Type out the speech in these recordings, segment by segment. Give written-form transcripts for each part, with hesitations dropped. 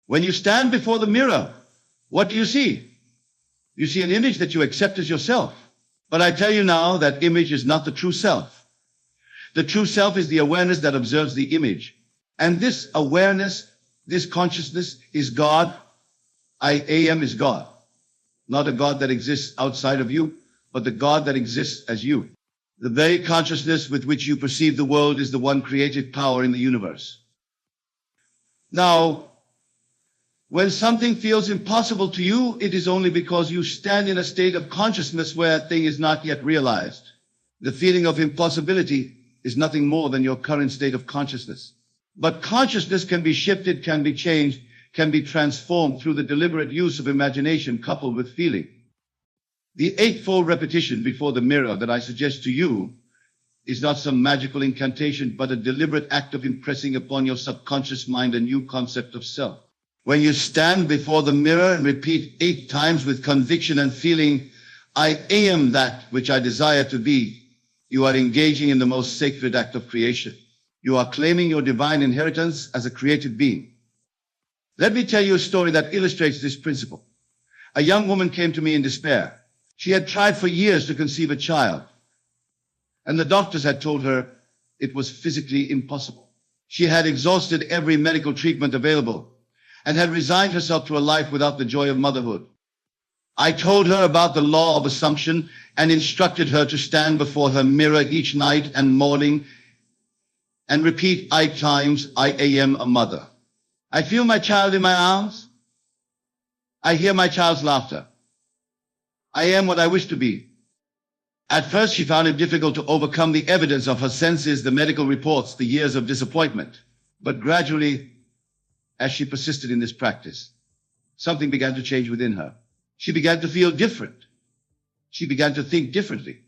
When you stand before the mirror, what do you see? You see an image that you accept as yourself. But I tell you now, that image is not the true self. The true self is the awareness that observes the image. And this awareness, this consciousness is God. I am is God. Not a God that exists outside of you, but the God that exists as you. The very consciousness with which you perceive the world is the one creative power in the universe. Now, when something feels impossible to you, it is only because you stand in a state of consciousness where a thing is not yet realized. The feeling of impossibility is nothing more than your current state of consciousness. But consciousness can be shifted, can be changed, can be transformed through the deliberate use of imagination coupled with feeling. The eightfold repetition before the mirror that I suggest to you is not some magical incantation, but a deliberate act of impressing upon your subconscious mind a new concept of self. When you stand before the mirror and repeat 8 times with conviction and feeling, I am that which I desire to be, you are engaging in the most sacred act of creation. You are claiming your divine inheritance as a created being. Let me tell you a story that illustrates this principle. A young woman came to me in despair. She had tried for years to conceive a child, and the doctors had told her it was physically impossible. She had exhausted every medical treatment available and had resigned herself to a life without the joy of motherhood. I told her about the law of assumption and instructed her to stand before her mirror each night and morning and repeat 8 times, I am a mother. I feel my child in my arms. I hear my child's laughter. I am what I wish to be. At first, she found it difficult to overcome the evidence of her senses, the medical reports, the years of disappointment. But gradually, as she persisted in this practice, something began to change within her. She began to feel different. She began to think differently.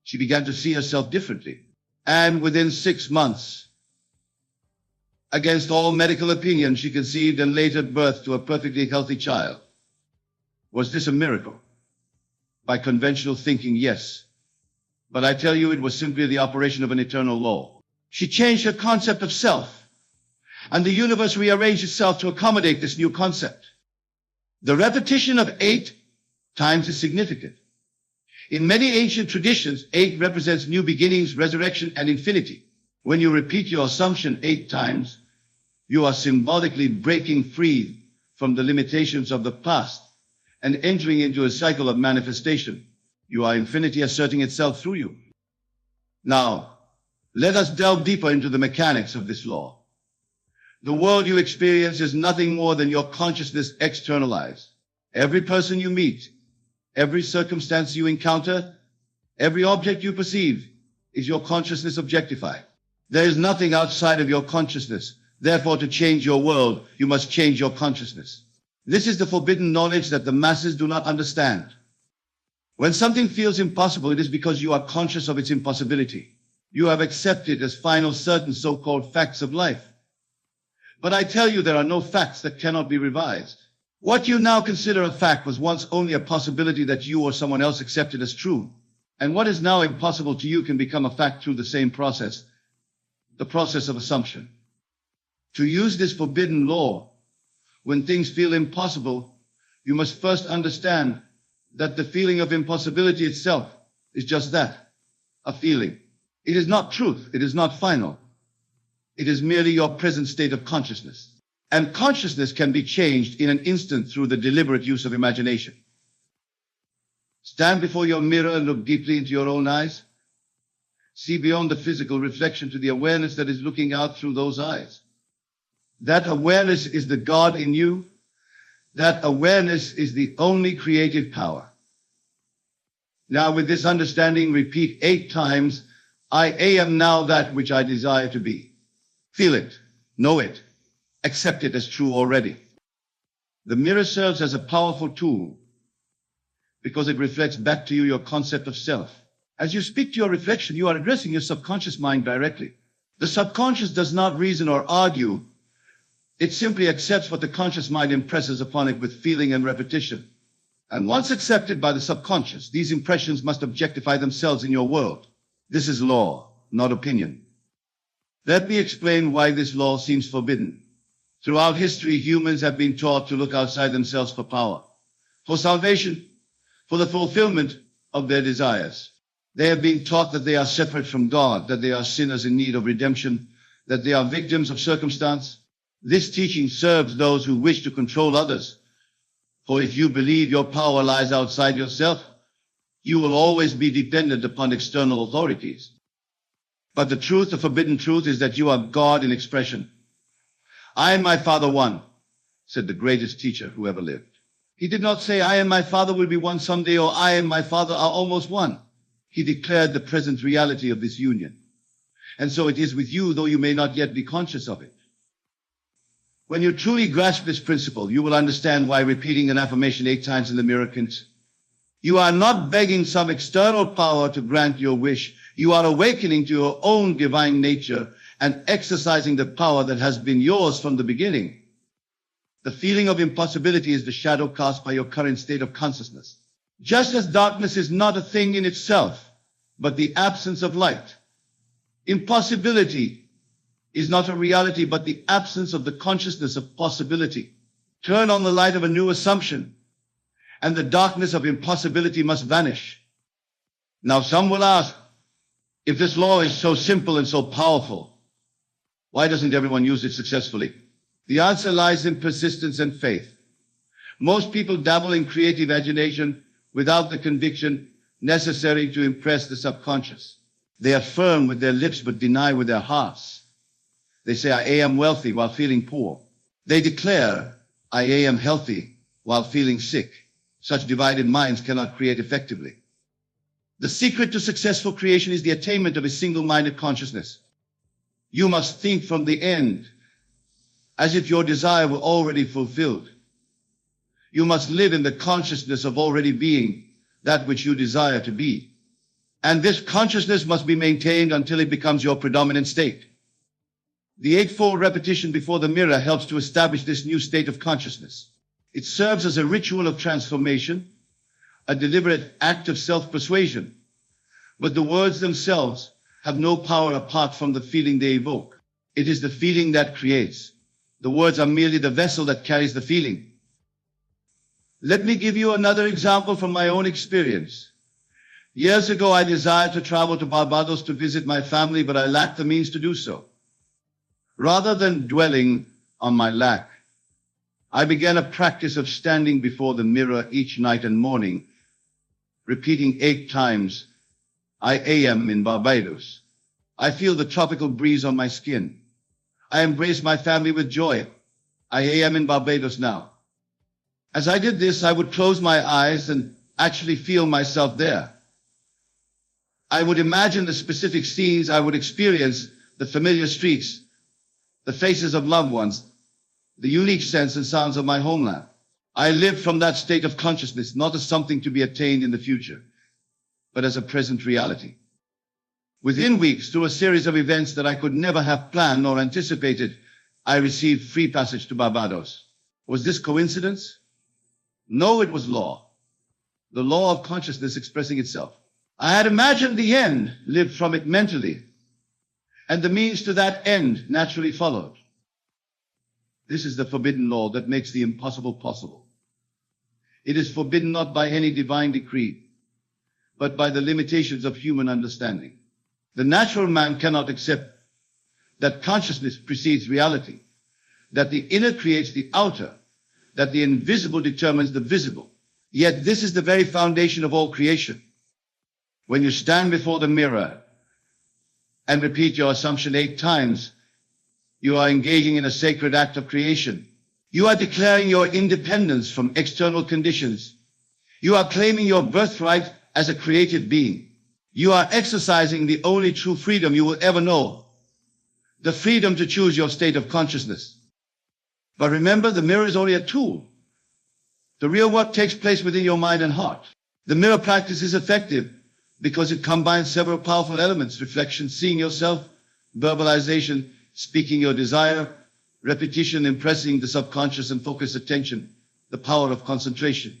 She began to see herself differently. And within 6 months, against all medical opinion, she conceived and later birthed to a perfectly healthy child. Was this a miracle? By conventional thinking, yes. But I tell you, it was simply the operation of an eternal law. She changed her concept of self, and the universe rearranged itself to accommodate this new concept. The repetition of 8 times is significant. In many ancient traditions, 8 represents new beginnings, resurrection, and infinity. When you repeat your assumption 8 times, you are symbolically breaking free from the limitations of the past and entering into a cycle of manifestation. You are infinity asserting itself through you. Now, let us delve deeper into the mechanics of this law. The world you experience is nothing more than your consciousness externalized. Every person you meet, every circumstance you encounter, every object you perceive is your consciousness objectified. There is nothing outside of your consciousness. Therefore, to change your world, you must change your consciousness. This is the forbidden knowledge that the masses do not understand. When something feels impossible, it is because you are conscious of its impossibility. You have accepted as final, certain so-called facts of life. But I tell you, there are no facts that cannot be revised. What you now consider a fact was once only a possibility that you or someone else accepted as true. And what is now impossible to you can become a fact through the same process, the process of assumption. To use this forbidden law, when things feel impossible, you must first understand that the feeling of impossibility itself is just that, a feeling. It is not truth. It is not final. It is merely your present state of consciousness. And consciousness can be changed in an instant through the deliberate use of imagination. Stand before your mirror and look deeply into your own eyes. See beyond the physical reflection to the awareness that is looking out through those eyes. That awareness is the God in you. That awareness is the only creative power. Now, with this understanding, repeat 8 times, I am now that which I desire to be. Feel it, know it, accept it as true already. The mirror serves as a powerful tool because it reflects back to you your concept of self. As you speak to your reflection, you are addressing your subconscious mind directly. The subconscious does not reason or argue. It simply accepts what the conscious mind impresses upon it with feeling and repetition. And once accepted by the subconscious, these impressions must objectify themselves in your world. This is law, not opinion. Let me explain why this law seems forbidden. Throughout history, humans have been taught to look outside themselves for power, for salvation, for the fulfillment of their desires. They have been taught that they are separate from God, that they are sinners in need of redemption, that they are victims of circumstance. This teaching serves those who wish to control others. For if you believe your power lies outside yourself, you will always be dependent upon external authorities. But the truth, the forbidden truth, is that you are God in expression. I and my Father one, said the greatest teacher who ever lived. He did not say, I and my Father will be one someday, or I and my Father are almost one. He declared the present reality of this union. And so it is with you, though you may not yet be conscious of it. When you truly grasp this principle, you will understand why repeating an affirmation 8 times in the mirror counts. You are not begging some external power to grant your wish. You are awakening to your own divine nature and exercising the power that has been yours from the beginning. The feeling of impossibility is the shadow cast by your current state of consciousness. Just as darkness is not a thing in itself, but the absence of light. Impossibility is not a reality, but the absence of the consciousness of possibility. Turn on the light of a new assumption, and the darkness of impossibility must vanish. Now some will ask, if this law is so simple and so powerful, why doesn't everyone use it successfully? The answer lies in persistence and faith. Most people dabble in creative imagination without the conviction necessary to impress the subconscious. They affirm with their lips but deny with their hearts. They say, I am wealthy while feeling poor. They declare, I am healthy while feeling sick. Such divided minds cannot create effectively. The secret to successful creation is the attainment of a single-minded consciousness. You must think from the end, as if your desire were already fulfilled. You must live in the consciousness of already being that which you desire to be. And this consciousness must be maintained until it becomes your predominant state. The 8-fold repetition before the mirror helps to establish this new state of consciousness. It serves as a ritual of transformation, a deliberate act of self-persuasion. But the words themselves have no power apart from the feeling they evoke. It is the feeling that creates. The words are merely the vessel that carries the feeling. Let me give you another example from my own experience. Years ago, I desired to travel to Barbados to visit my family, but I lacked the means to do so. Rather than dwelling on my lack, I began a practice of standing before the mirror each night and morning, repeating 8 times, I am in Barbados. I feel the tropical breeze on my skin. I embrace my family with joy. I am in Barbados now. As I did this, I would close my eyes and actually feel myself there. I would imagine the specific scenes I would experience, the familiar streets, the faces of loved ones, the unique scents and sounds of my homeland. I lived from that state of consciousness, not as something to be attained in the future, but as a present reality. Within weeks, through a series of events that I could never have planned nor anticipated, I received free passage to Barbados. Was this coincidence? No, it was law. The law of consciousness expressing itself. I had imagined the end, lived from it mentally, and the means to that end naturally followed. This is the forbidden law that makes the impossible possible. It is forbidden not by any divine decree, but by the limitations of human understanding. The natural man cannot accept that consciousness precedes reality, that the inner creates the outer, that the invisible determines the visible. Yet this is the very foundation of all creation. When you stand before the mirror and repeat your assumption 8 times, you are engaging in a sacred act of creation. You are declaring your independence from external conditions. You are claiming your birthright as a created being. You are exercising the only true freedom you will ever know, the freedom to choose your state of consciousness. But remember, the mirror is only a tool. The real work takes place within your mind and heart. The mirror practice is effective because it combines several powerful elements: reflection, seeing yourself, verbalization, speaking your desire, repetition, impressing the subconscious, and focused attention, the power of concentration.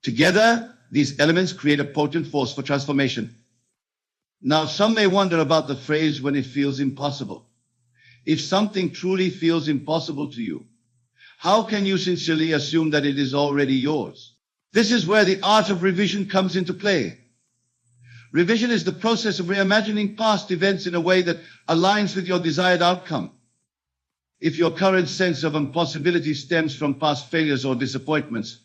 Together, these elements create a potent force for transformation. Now, some may wonder about the phrase, when it feels impossible. If something truly feels impossible to you, how can you sincerely assume that it is already yours? This is where the art of revision comes into play. Revision is the process of reimagining past events in a way that aligns with your desired outcome. If your current sense of impossibility stems from past failures or disappointments,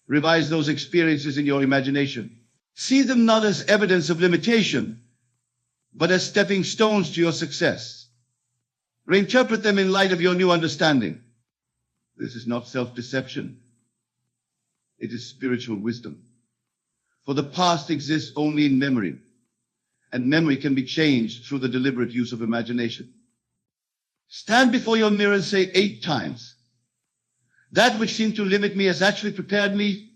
revise those experiences in your imagination. See them not as evidence of limitation, but as stepping stones to your success. Reinterpret them in light of your new understanding. This is not self-deception. It is spiritual wisdom. For the past exists only in memory, and memory can be changed through the deliberate use of imagination. Stand before your mirror and say 8 times, that which seemed to limit me has actually prepared me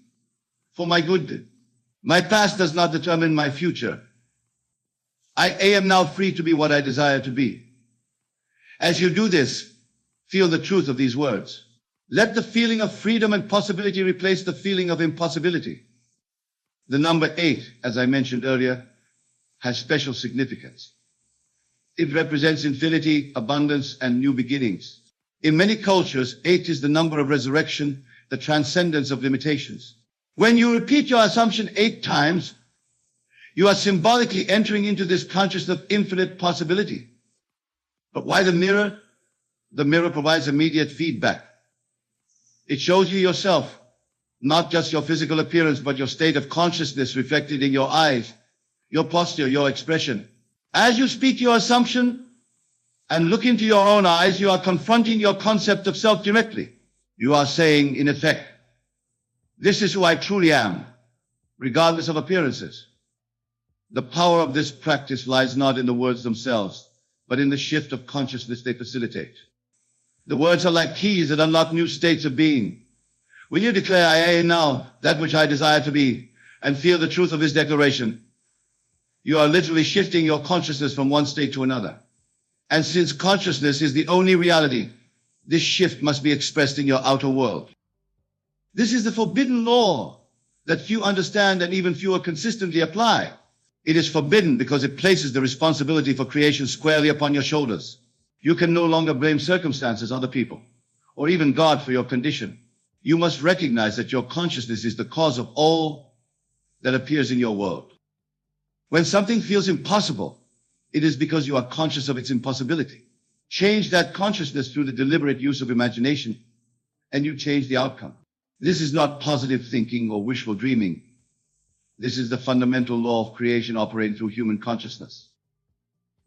for my good. My past does not determine my future. I am now free to be what I desire to be. As you do this, feel the truth of these words. Let the feeling of freedom and possibility replace the feeling of impossibility. The number 8, as I mentioned earlier, has special significance. It represents infinity, abundance, and new beginnings. In many cultures, 8 is the number of resurrection, the transcendence of limitations. When you repeat your assumption 8 times, you are symbolically entering into this consciousness of infinite possibility. But why the mirror? The mirror provides immediate feedback. It shows you yourself, not just your physical appearance, but your state of consciousness reflected in your eyes, your posture, your expression. As you speak your assumption and look into your own eyes, you are confronting your concept of self directly. You are saying, in effect, this is who I truly am, regardless of appearances. The power of this practice lies not in the words themselves, but in the shift of consciousness they facilitate. The words are like keys that unlock new states of being. When you declare, I am now that which I desire to be, and feel the truth of this declaration, you are literally shifting your consciousness from one state to another. And since consciousness is the only reality, this shift must be expressed in your outer world. This is the forbidden law that few understand and even fewer consistently apply. It is forbidden because it places the responsibility for creation squarely upon your shoulders. You can no longer blame circumstances, other people, or even God for your condition. You must recognize that your consciousness is the cause of all that appears in your world. When something feels impossible, it is because you are conscious of its impossibility. Change that consciousness through the deliberate use of imagination, and you change the outcome. This is not positive thinking or wishful dreaming. This is the fundamental law of creation operating through human consciousness.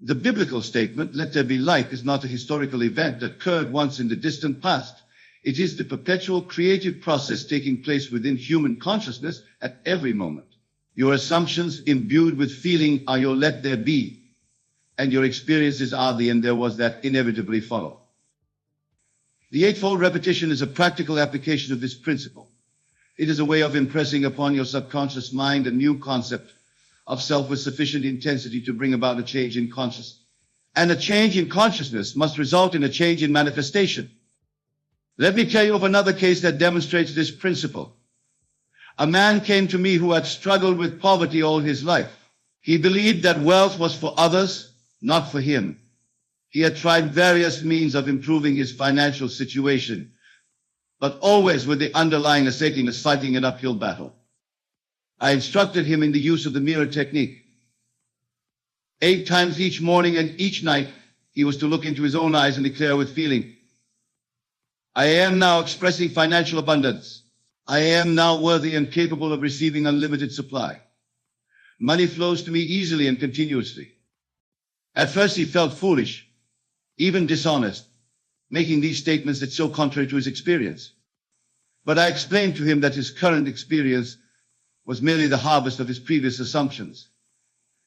The biblical statement, let there be light, is not a historical event that occurred once in the distant past. It is the perpetual creative process taking place within human consciousness at every moment. Your assumptions imbued with feeling are your let there be, and your experiences are the and there was that inevitably follow. The eightfold repetition is a practical application of this principle. It is a way of impressing upon your subconscious mind a new concept of self with sufficient intensity to bring about a change in consciousness. And a change in consciousness must result in a change in manifestation. Let me tell you of another case that demonstrates this principle. A man came to me who had struggled with poverty all his life. He believed that wealth was for others, not for him. He had tried various means of improving his financial situation, but always with the underlying assertiveness fighting an uphill battle. I instructed him in the use of the mirror technique. 8 times each morning and each night, he was to look into his own eyes and declare with feeling, I am now expressing financial abundance. I am now worthy and capable of receiving unlimited supply. Money flows to me easily and continuously. At first he felt foolish, even dishonest, making these statements that so contrary to his experience. But I explained to him that his current experience was merely the harvest of his previous assumptions,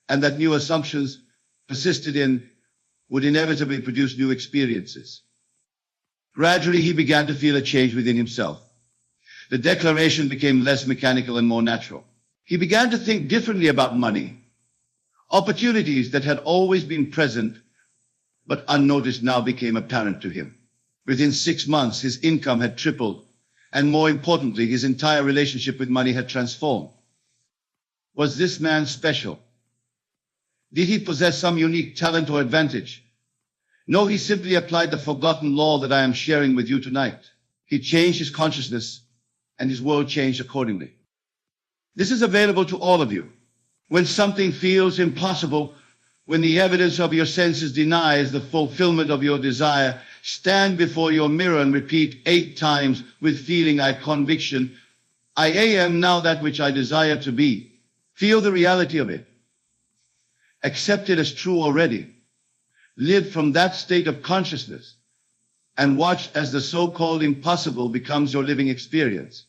and that new assumptions persisted in would inevitably produce new experiences. Gradually, he began to feel a change within himself. The declaration became less mechanical and more natural. He began to think differently about money. Opportunities that had always been present but unnoticed now became apparent to him. Within 6 months, his income had tripled, and more importantly, his entire relationship with money had transformed. Was this man special? Did he possess some unique talent or advantage? No, he simply applied the forgotten law that I am sharing with you tonight. He changed his consciousness, and his world changed accordingly. This is available to all of you. When something feels impossible, when the evidence of your senses denies the fulfillment of your desire, stand before your mirror and repeat 8 times with feeling and conviction, I am now that which I desire to be. Feel the reality of it. Accept it as true already. Live from that state of consciousness and watch as the so-called impossible becomes your living experience.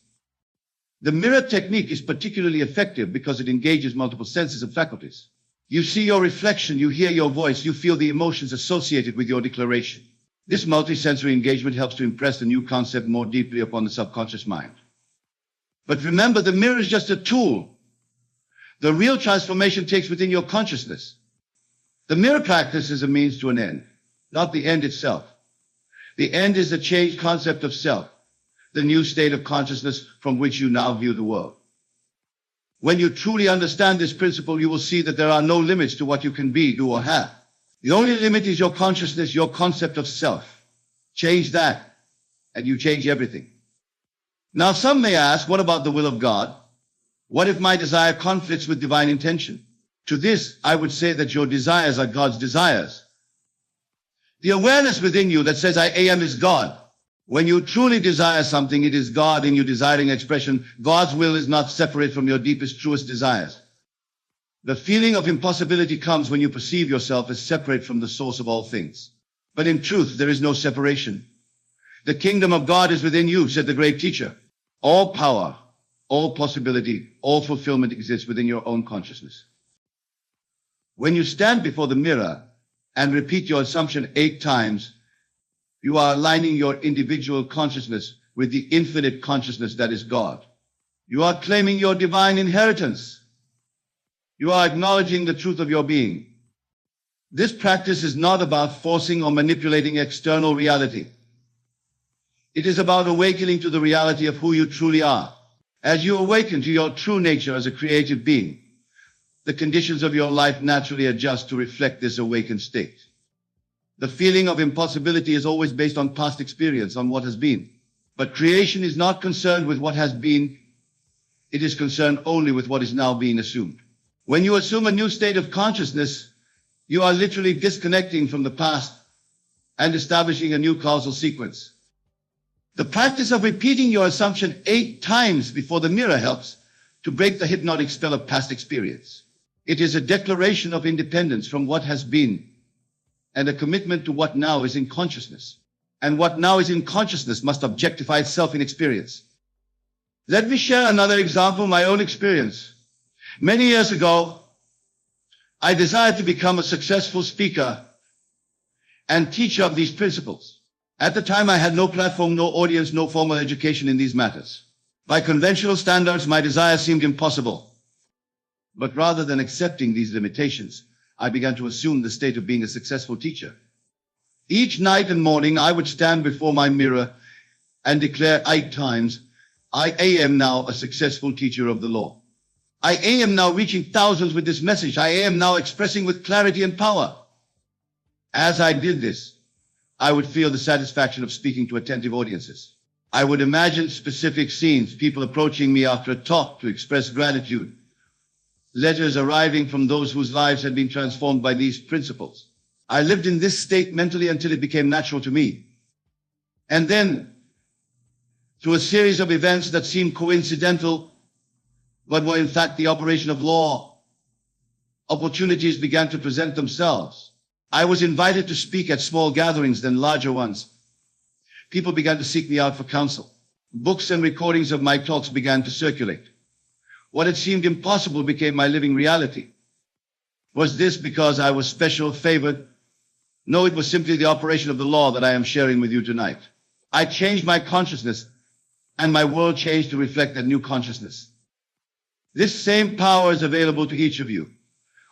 The mirror technique is particularly effective because it engages multiple senses and faculties. You see your reflection, you hear your voice, you feel the emotions associated with your declaration. This multisensory engagement helps to impress the new concept more deeply upon the subconscious mind. But remember, the mirror is just a tool. The real transformation takes within your consciousness. The mirror practice is a means to an end, not the end itself. The end is the changed concept of self, the new state of consciousness from which you now view the world. When you truly understand this principle, you will see that there are no limits to what you can be, do, or have. The only limit is your consciousness, your concept of self. Change that, and you change everything. Now, some may ask, what about the will of God? What if my desire conflicts with divine intention? To this, I would say that your desires are God's desires. The awareness within you that says, I am is God. When you truly desire something, it is God in your desiring expression. God's will is not separate from your deepest, truest desires. The feeling of impossibility comes when you perceive yourself as separate from the source of all things. But in truth, there is no separation. The kingdom of God is within you, said the great teacher. All power, all possibility, all fulfillment exists within your own consciousness. When you stand before the mirror and repeat your assumption 8 times, you are aligning your individual consciousness with the infinite consciousness that is God. You are claiming your divine inheritance. You are acknowledging the truth of your being. This practice is not about forcing or manipulating external reality. It is about awakening to the reality of who you truly are. As you awaken to your true nature as a creative being, the conditions of your life naturally adjust to reflect this awakened state. The feeling of impossibility is always based on past experience, on what has been. But creation is not concerned with what has been. It is concerned only with what is now being assumed. When you assume a new state of consciousness, you are literally disconnecting from the past and establishing a new causal sequence. The practice of repeating your assumption 8 times before the mirror helps to break the hypnotic spell of past experience. It is a declaration of independence from what has been and a commitment to what now is in consciousness. And what now is in consciousness must objectify itself in experience. Let me share another example, my own experience. Many years ago, I desired to become a successful speaker and teacher of these principles. At the time, I had no platform, no audience, no formal education in these matters. By conventional standards, my desire seemed impossible. But rather than accepting these limitations, I began to assume the state of being a successful teacher. Each night and morning, I would stand before my mirror and declare 8 times, I am now a successful teacher of the law. I am now reaching thousands with this message. I am now expressing with clarity and power. As I did this, I would feel the satisfaction of speaking to attentive audiences. I would imagine specific scenes, people approaching me after a talk to express gratitude, letters arriving from those whose lives had been transformed by these principles. I lived in this state mentally until it became natural to me. And then, through a series of events that seemed coincidental, but were in fact the operation of law, opportunities began to present themselves. I was invited to speak at small gatherings, then larger ones. People began to seek me out for counsel. Books and recordings of my talks began to circulate. What had seemed impossible became my living reality. Was this because I was special, favored? No, it was simply the operation of the law that I am sharing with you tonight. I changed my consciousness, and my world changed to reflect that new consciousness. This same power is available to each of you.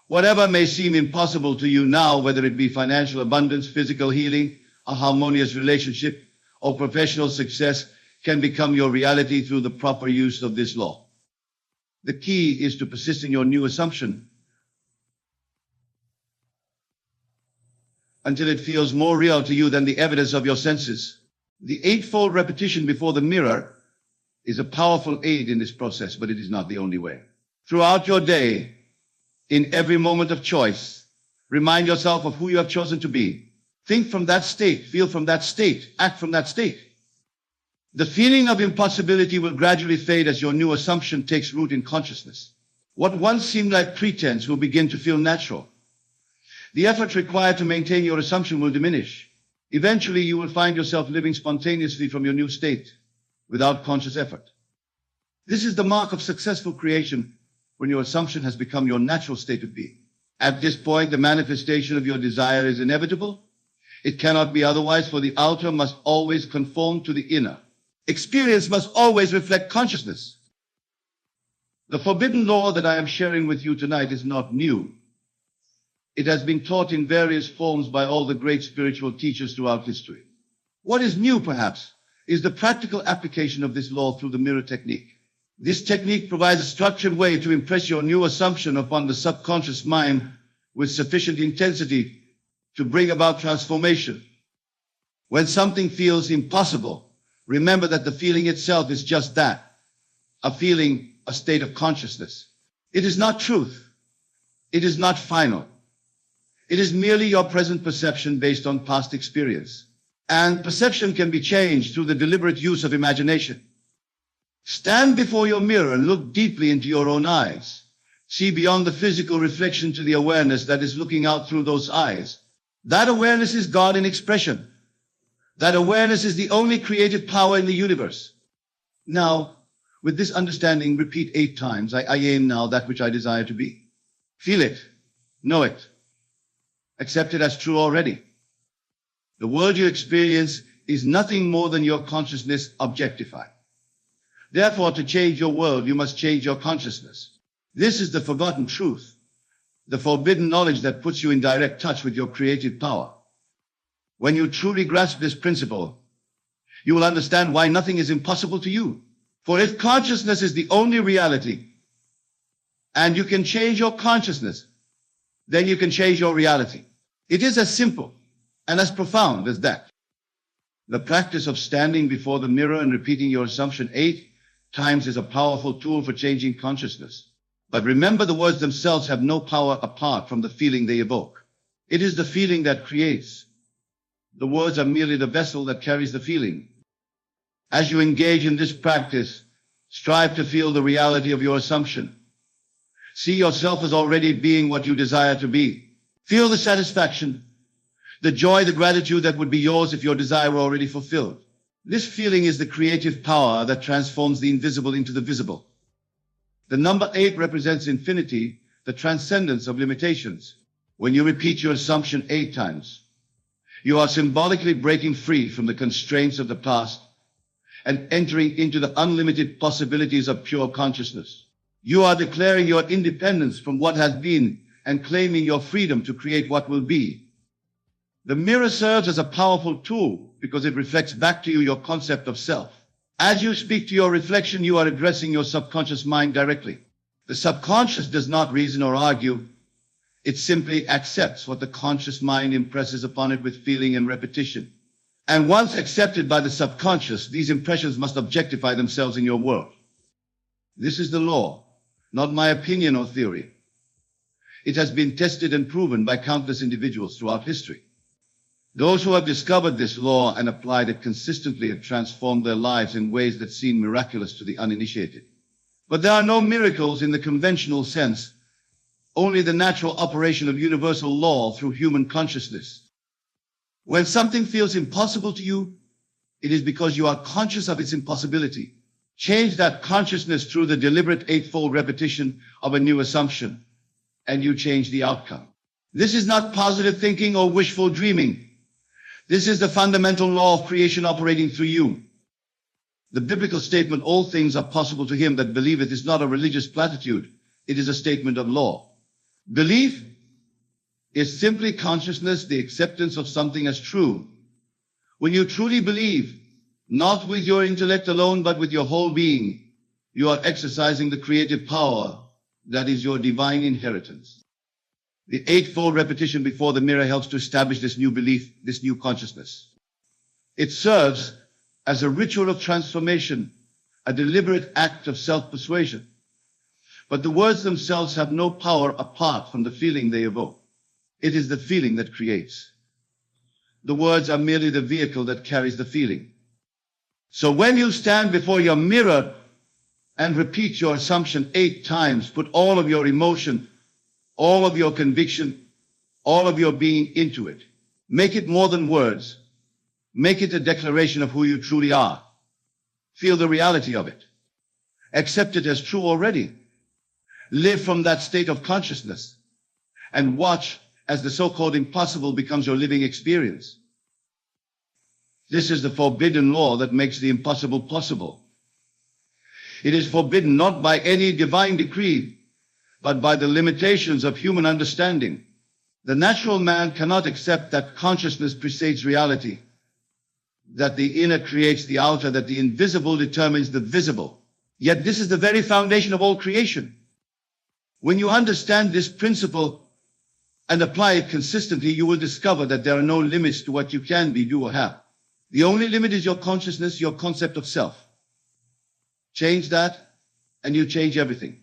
Whatever may seem impossible to you now, whether it be financial abundance, physical healing, a harmonious relationship, or professional success, can become your reality through the proper use of this law. The key is to persist in your new assumption until it feels more real to you than the evidence of your senses. The eightfold repetition before the mirror is a powerful aid in this process, but it is not the only way. Throughout your day, in every moment of choice, remind yourself of who you have chosen to be. Think from that state, feel from that state, act from that state. The feeling of impossibility will gradually fade as your new assumption takes root in consciousness. What once seemed like pretense will begin to feel natural. The effort required to maintain your assumption will diminish. Eventually, you will find yourself living spontaneously from your new state, without conscious effort. This is the mark of successful creation, when your assumption has become your natural state of being. At this point, the manifestation of your desire is inevitable. It cannot be otherwise, for the outer must always conform to the inner. Experience must always reflect consciousness. The forbidden law that I am sharing with you tonight is not new. It has been taught in various forms by all the great spiritual teachers throughout history. What is new, perhaps, is the practical application of this law through the mirror technique. This technique provides a structured way to impress your new assumption upon the subconscious mind with sufficient intensity to bring about transformation. When something feels impossible, remember that the feeling itself is just that, a feeling, a state of consciousness. It is not truth. It is not final. It is merely your present perception based on past experience. And perception can be changed through the deliberate use of imagination. Stand before your mirror and look deeply into your own eyes. See beyond the physical reflection to the awareness that is looking out through those eyes. That awareness is God in expression. That awareness is the only creative power in the universe. Now, with this understanding, repeat 8 times. I am now that which I desire to be. Feel it. Know it. Accept it as true already. The world you experience is nothing more than your consciousness objectified. Therefore, to change your world, you must change your consciousness. This is the forgotten truth, the forbidden knowledge that puts you in direct touch with your creative power. When you truly grasp this principle, you will understand why nothing is impossible to you. For if consciousness is the only reality, and you can change your consciousness, then you can change your reality. It is as simple and as profound as that. The practice of standing before the mirror and repeating your assumption 8 times is a powerful tool for changing consciousness. But remember, the words themselves have no power apart from the feeling they evoke. It is the feeling that creates. The words are merely the vessel that carries the feeling. As you engage in this practice, strive to feel the reality of your assumption. See yourself as already being what you desire to be. Feel the satisfaction, the joy, the gratitude that would be yours if your desire were already fulfilled. This feeling is the creative power that transforms the invisible into the visible. The number 8 represents infinity, the transcendence of limitations. When you repeat your assumption 8 times, you are symbolically breaking free from the constraints of the past and entering into the unlimited possibilities of pure consciousness. You are declaring your independence from what has been and claiming your freedom to create what will be. The mirror serves as a powerful tool because it reflects back to you your concept of self. As you speak to your reflection, you are addressing your subconscious mind directly. The subconscious does not reason or argue. It simply accepts what the conscious mind impresses upon it with feeling and repetition. And once accepted by the subconscious, these impressions must objectify themselves in your world. This is the law, not my opinion or theory. It has been tested and proven by countless individuals throughout history. Those who have discovered this law and applied it consistently have transformed their lives in ways that seem miraculous to the uninitiated. But there are no miracles in the conventional sense, only the natural operation of universal law through human consciousness. When something feels impossible to you, it is because you are conscious of its impossibility. Change that consciousness through the deliberate 8-fold repetition of a new assumption, and you change the outcome. This is not positive thinking or wishful dreaming. This is the fundamental law of creation operating through you. The biblical statement, all things are possible to him that believeth, is not a religious platitude. It is a statement of law. Belief is simply consciousness, the acceptance of something as true. When you truly believe, not with your intellect alone, but with your whole being, you are exercising the creative power that is your divine inheritance. The 8-fold repetition before the mirror helps to establish this new belief, this new consciousness. It serves as a ritual of transformation, a deliberate act of self-persuasion. But the words themselves have no power apart from the feeling they evoke. It is the feeling that creates. The words are merely the vehicle that carries the feeling. So when you stand before your mirror and repeat your assumption 8 times, put all of your emotion, all of your conviction, all of your being into it. Make it more than words. Make it a declaration of who you truly are. Feel the reality of it. Accept it as true already. Live from that state of consciousness and watch as the so-called impossible becomes your living experience. This is the forbidden law that makes the impossible possible. It is forbidden not by any divine decree, but by the limitations of human understanding. The natural man cannot accept that consciousness precedes reality, that the inner creates the outer, that the invisible determines the visible. Yet this is the very foundation of all creation. When you understand this principle and apply it consistently, you will discover that there are no limits to what you can be, do, or have. The only limit is your consciousness, your concept of self. Change that, and you change everything.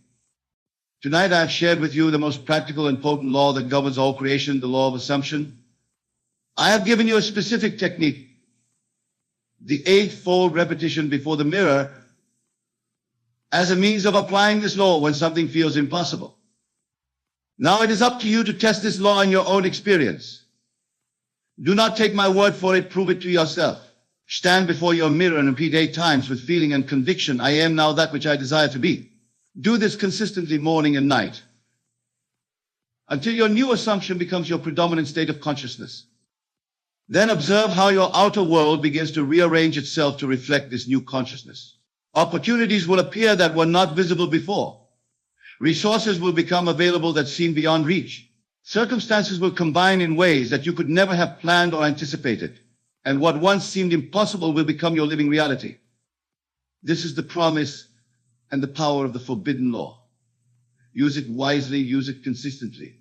Tonight I have shared with you the most practical and potent law that governs all creation, the law of assumption. I have given you a specific technique, the 8-fold repetition before the mirror, as a means of applying this law when something feels impossible. Now it is up to you to test this law in your own experience. Do not take my word for it, prove it to yourself. Stand before your mirror and repeat 8 times with feeling and conviction, I am now that which I desire to be. Do this consistently morning and night, until your new assumption becomes your predominant state of consciousness. Then observe how your outer world begins to rearrange itself to reflect this new consciousness. Opportunities will appear that were not visible before. Resources will become available that seemed beyond reach. Circumstances will combine in ways that you could never have planned or anticipated. And what once seemed impossible will become your living reality. This is the promise and the power of the forbidden law. Use it wisely, use it consistently,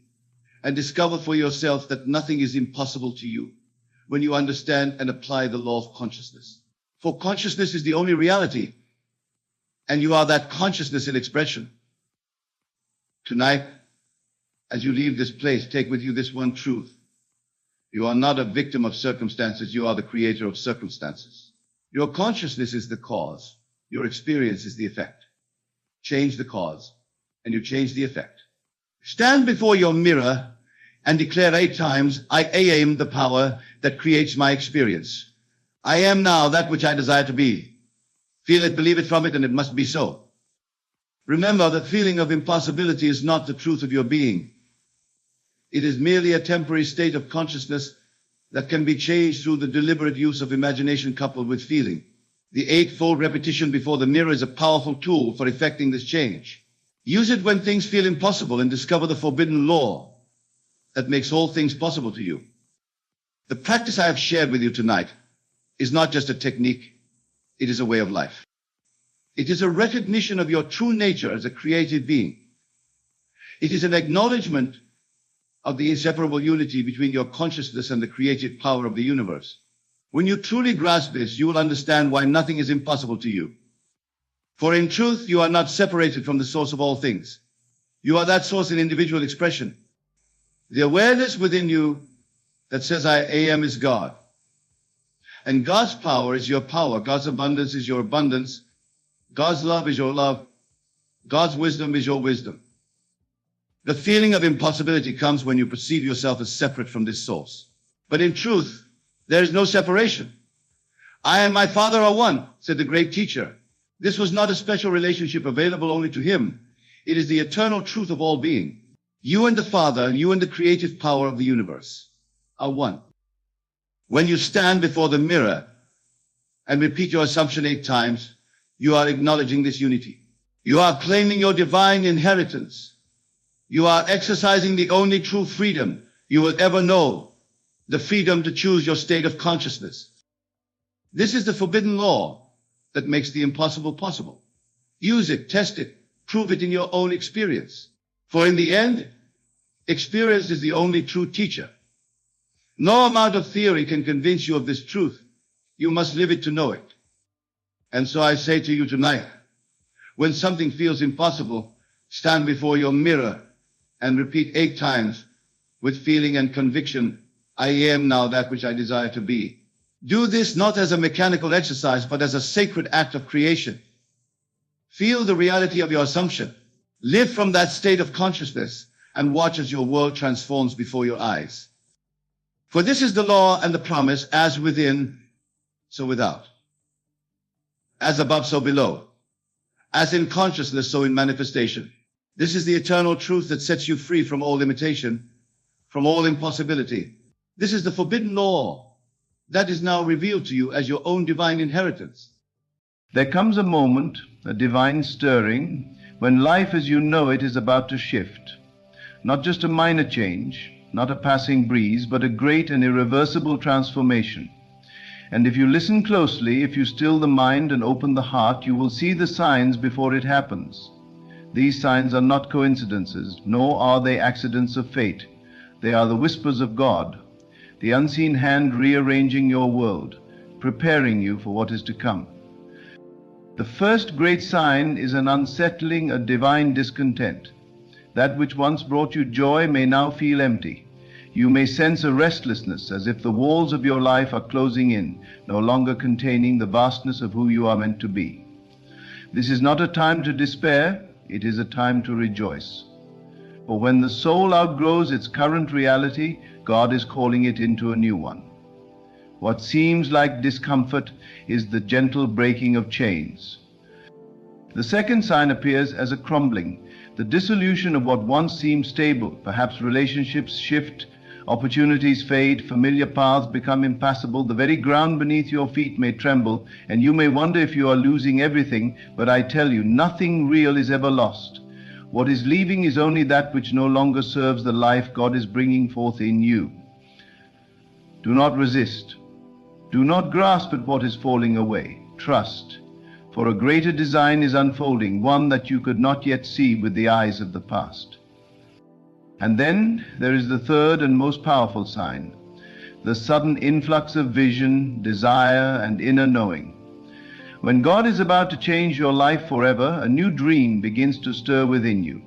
and discover for yourself that nothing is impossible to you when you understand and apply the law of consciousness. For consciousness is the only reality, and you are that consciousness in expression. Tonight, as you leave this place, take with you this one truth. You are not a victim of circumstances, you are the creator of circumstances. Your consciousness is the cause, your experience is the effect. Change the cause, and you change the effect. Stand before your mirror and declare 8 times, I am the power that creates my experience. I am now that which I desire to be. Feel it, believe it from it, and it must be so. Remember, the feeling of impossibility is not the truth of your being. It is merely a temporary state of consciousness that can be changed through the deliberate use of imagination coupled with feeling. The 8-fold repetition before the mirror is a powerful tool for effecting this change. Use it when things feel impossible and discover the forbidden law that makes all things possible to you. The practice I have shared with you tonight is not just a technique, it is a way of life. It is a recognition of your true nature as a created being. It is an acknowledgement of the inseparable unity between your consciousness and the creative power of the universe. When you truly grasp this, you will understand why nothing is impossible to you. For in truth, you are not separated from the source of all things. You are that source in individual expression. The awareness within you that says, I am, is God. And God's power is your power. God's abundance is your abundance. God's love is your love. God's wisdom is your wisdom. The feeling of impossibility comes when you perceive yourself as separate from this source. But in truth, there is no separation. I and my Father are one, said the great teacher. This was not a special relationship available only to him. It is the eternal truth of all being. You and the Father, and you and the creative power of the universe are one. When you stand before the mirror and repeat your assumption 8 times, you are acknowledging this unity. You are claiming your divine inheritance. You are exercising the only true freedom you will ever know, the freedom to choose your state of consciousness. This is the forbidden law that makes the impossible possible. Use it, test it, prove it in your own experience. For in the end, experience is the only true teacher. No amount of theory can convince you of this truth. You must live it to know it. And so I say to you tonight, when something feels impossible, stand before your mirror and repeat 8 times with feeling and conviction, I am now that which I desire to be. Do this not as a mechanical exercise, but as a sacred act of creation. Feel the reality of your assumption. Live from that state of consciousness and watch as your world transforms before your eyes. For this is the law and the promise, as within, so without. As above, so below. As in consciousness, so in manifestation. This is the eternal truth that sets you free from all limitation, from all impossibility. This is the forbidden law that is now revealed to you as your own divine inheritance. There comes a moment, a divine stirring, when life as you know it is about to shift. Not just a minor change, not a passing breeze, but a great and irreversible transformation. And if you listen closely, if you still the mind and open the heart, you will see the signs before it happens. These signs are not coincidences, nor are they accidents of fate. They are the whispers of God, the unseen hand rearranging your world, preparing you for what is to come. The first great sign is an unsettling, a divine discontent. That which once brought you joy may now feel empty. You may sense a restlessness, as if the walls of your life are closing in, no longer containing the vastness of who you are meant to be. This is not a time to despair, it is a time to rejoice. For when the soul outgrows its current reality, God is calling it into a new one. What seems like discomfort is the gentle breaking of chains. The second sign appears as a crumbling, the dissolution of what once seemed stable. Perhaps relationships shift, opportunities fade, familiar paths become impassable, the very ground beneath your feet may tremble, and you may wonder if you are losing everything, but I tell you, nothing real is ever lost. What is leaving is only that which no longer serves the life God is bringing forth in you. Do not resist. Do not grasp at what is falling away. Trust, for a greater design is unfolding, one that you could not yet see with the eyes of the past. And then there is the third and most powerful sign, the sudden influx of vision, desire, and inner knowing. When God is about to change your life forever, a new dream begins to stir within you.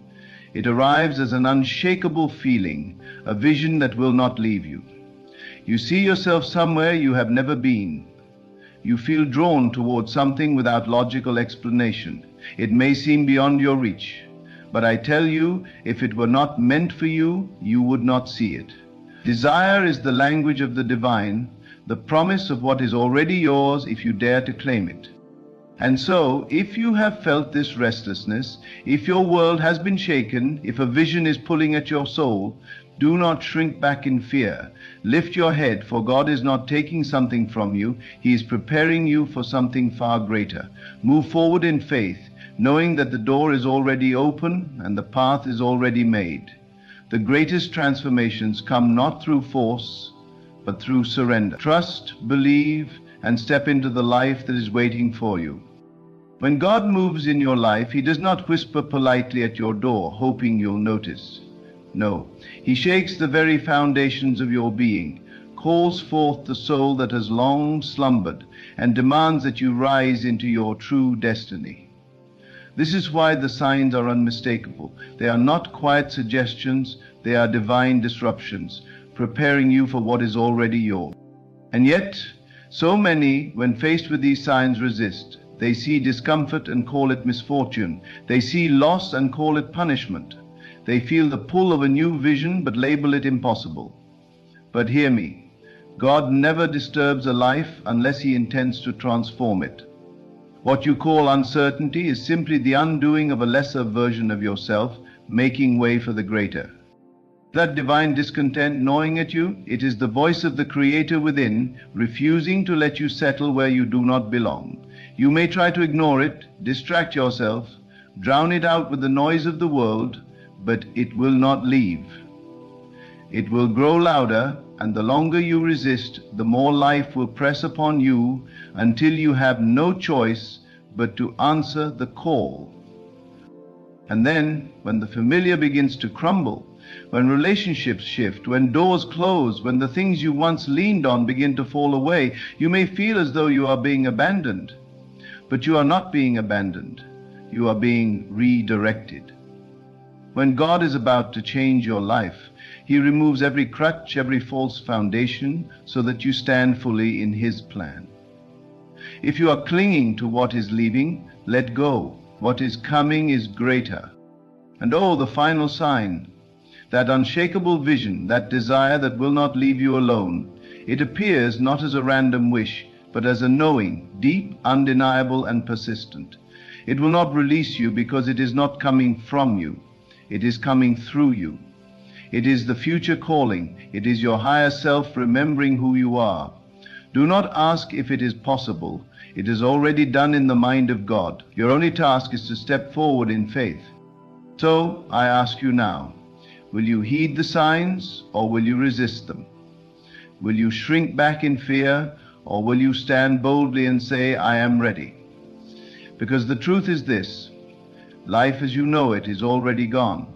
It arrives as an unshakable feeling, a vision that will not leave you. You see yourself somewhere you have never been. You feel drawn towards something without logical explanation. It may seem beyond your reach, but I tell you, if it were not meant for you, you would not see it. Desire is the language of the divine, the promise of what is already yours if you dare to claim it. And so, if you have felt this restlessness, if your world has been shaken, if a vision is pulling at your soul, do not shrink back in fear. Lift your head, for God is not taking something from you. He is preparing you for something far greater. Move forward in faith, knowing that the door is already open and the path is already made. The greatest transformations come not through force, but through surrender. Trust, believe, and step into the life that is waiting for you. When God moves in your life, He does not whisper politely at your door, hoping you'll notice. No, He shakes the very foundations of your being, calls forth the soul that has long slumbered, and demands that you rise into your true destiny. This is why the signs are unmistakable. They are not quiet suggestions, they are divine disruptions, preparing you for what is already yours. And yet, so many, when faced with these signs, resist. They see discomfort and call it misfortune. They see loss and call it punishment. They feel the pull of a new vision but label it impossible. But hear me, God never disturbs a life unless He intends to transform it. What you call uncertainty is simply the undoing of a lesser version of yourself, making way for the greater. That divine discontent gnawing at you, it is the voice of the Creator within, refusing to let you settle where you do not belong. You may try to ignore it, distract yourself, drown it out with the noise of the world, but it will not leave. It will grow louder, and the longer you resist, the more life will press upon you until you have no choice but to answer the call. And then, when the familiar begins to crumble, when relationships shift, when doors close, when the things you once leaned on begin to fall away, you may feel as though you are being abandoned. But you are not being abandoned. You are being redirected. When God is about to change your life, He removes every crutch, every false foundation, so that you stand fully in His plan. If you are clinging to what is leaving, let go. What is coming is greater. And oh, the final sign, that unshakable vision, that desire that will not leave you alone, it appears not as a random wish, but as a knowing, deep, undeniable, and persistent. It will not release you because it is not coming from you. It is coming through you. It is the future calling. It is your higher self remembering who you are. Do not ask if it is possible. It is already done in the mind of God. Your only task is to step forward in faith. So I ask you now, will you heed the signs or will you resist them? Will you shrink back in fear or will you stand boldly and say, I am ready? Because the truth is this, life as you know it is already gone.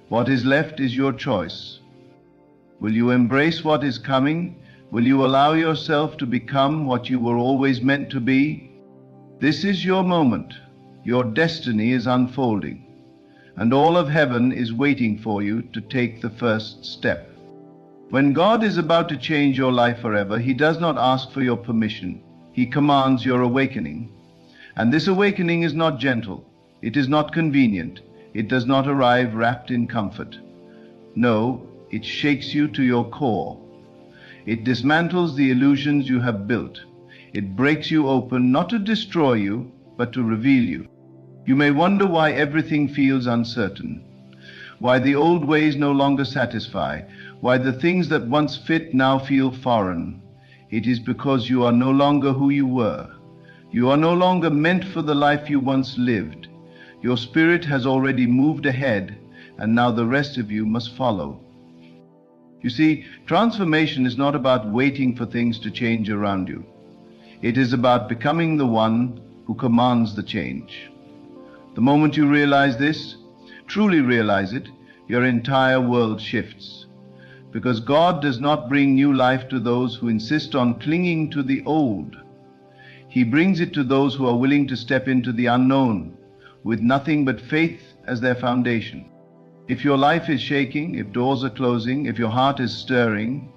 What is left is your choice. Will you embrace what is coming? Will you allow yourself to become what you were always meant to be? This is your moment. Your destiny is unfolding, and all of heaven is waiting for you to take the first step. When God is about to change your life forever, He does not ask for your permission. He commands your awakening. And this awakening is not gentle. It is not convenient. It does not arrive wrapped in comfort. No, it shakes you to your core. It dismantles the illusions you have built. It breaks you open, not to destroy you, but to reveal you. You may wonder why everything feels uncertain, why the old ways no longer satisfy, why the things that once fit now feel foreign. It is because you are no longer who you were. You are no longer meant for the life you once lived. Your spirit has already moved ahead, and now the rest of you must follow. You see, transformation is not about waiting for things to change around you. It is about becoming the one who commands the change. The moment you realize this, truly realize it, your entire world shifts. Because God does not bring new life to those who insist on clinging to the old. He brings it to those who are willing to step into the unknown, with nothing but faith as their foundation. If your life is shaking, if doors are closing, if your heart is stirring,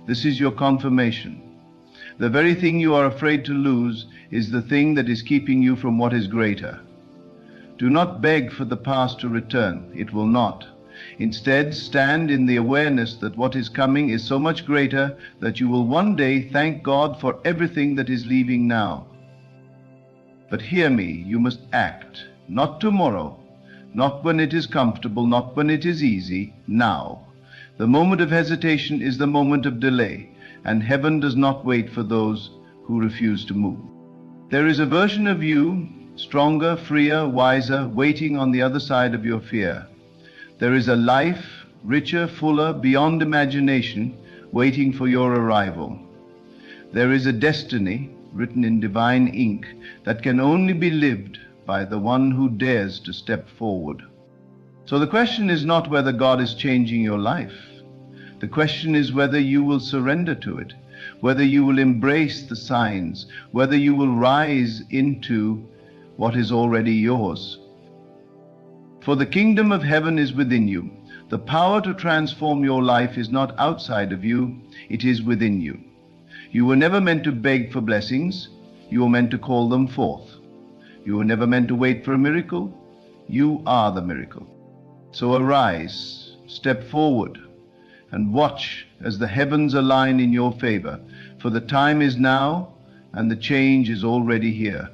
this is your confirmation. The very thing you are afraid to lose is the thing that is keeping you from what is greater. Do not beg for the past to return. It will not. Instead, stand in the awareness that what is coming is so much greater that you will one day thank God for everything that is leaving now. But hear me, you must act, not tomorrow, not when it is comfortable, not when it is easy, now. The moment of hesitation is the moment of delay, and heaven does not wait for those who refuse to move. There is a version of you, stronger, freer, wiser, waiting on the other side of your fear. There is a life, richer, fuller, beyond imagination, waiting for your arrival. There is a destiny, written in divine ink, that can only be lived by the one who dares to step forward. So the question is not whether God is changing your life. The question is whether you will surrender to it, whether you will embrace the signs, whether you will rise into what is already yours. For the kingdom of heaven is within you. The power to transform your life is not outside of you, it is within you. You were never meant to beg for blessings, you were meant to call them forth. You were never meant to wait for a miracle, you are the miracle. So arise, step forward, and watch as the heavens align in your favor, for the time is now, and the change is already here.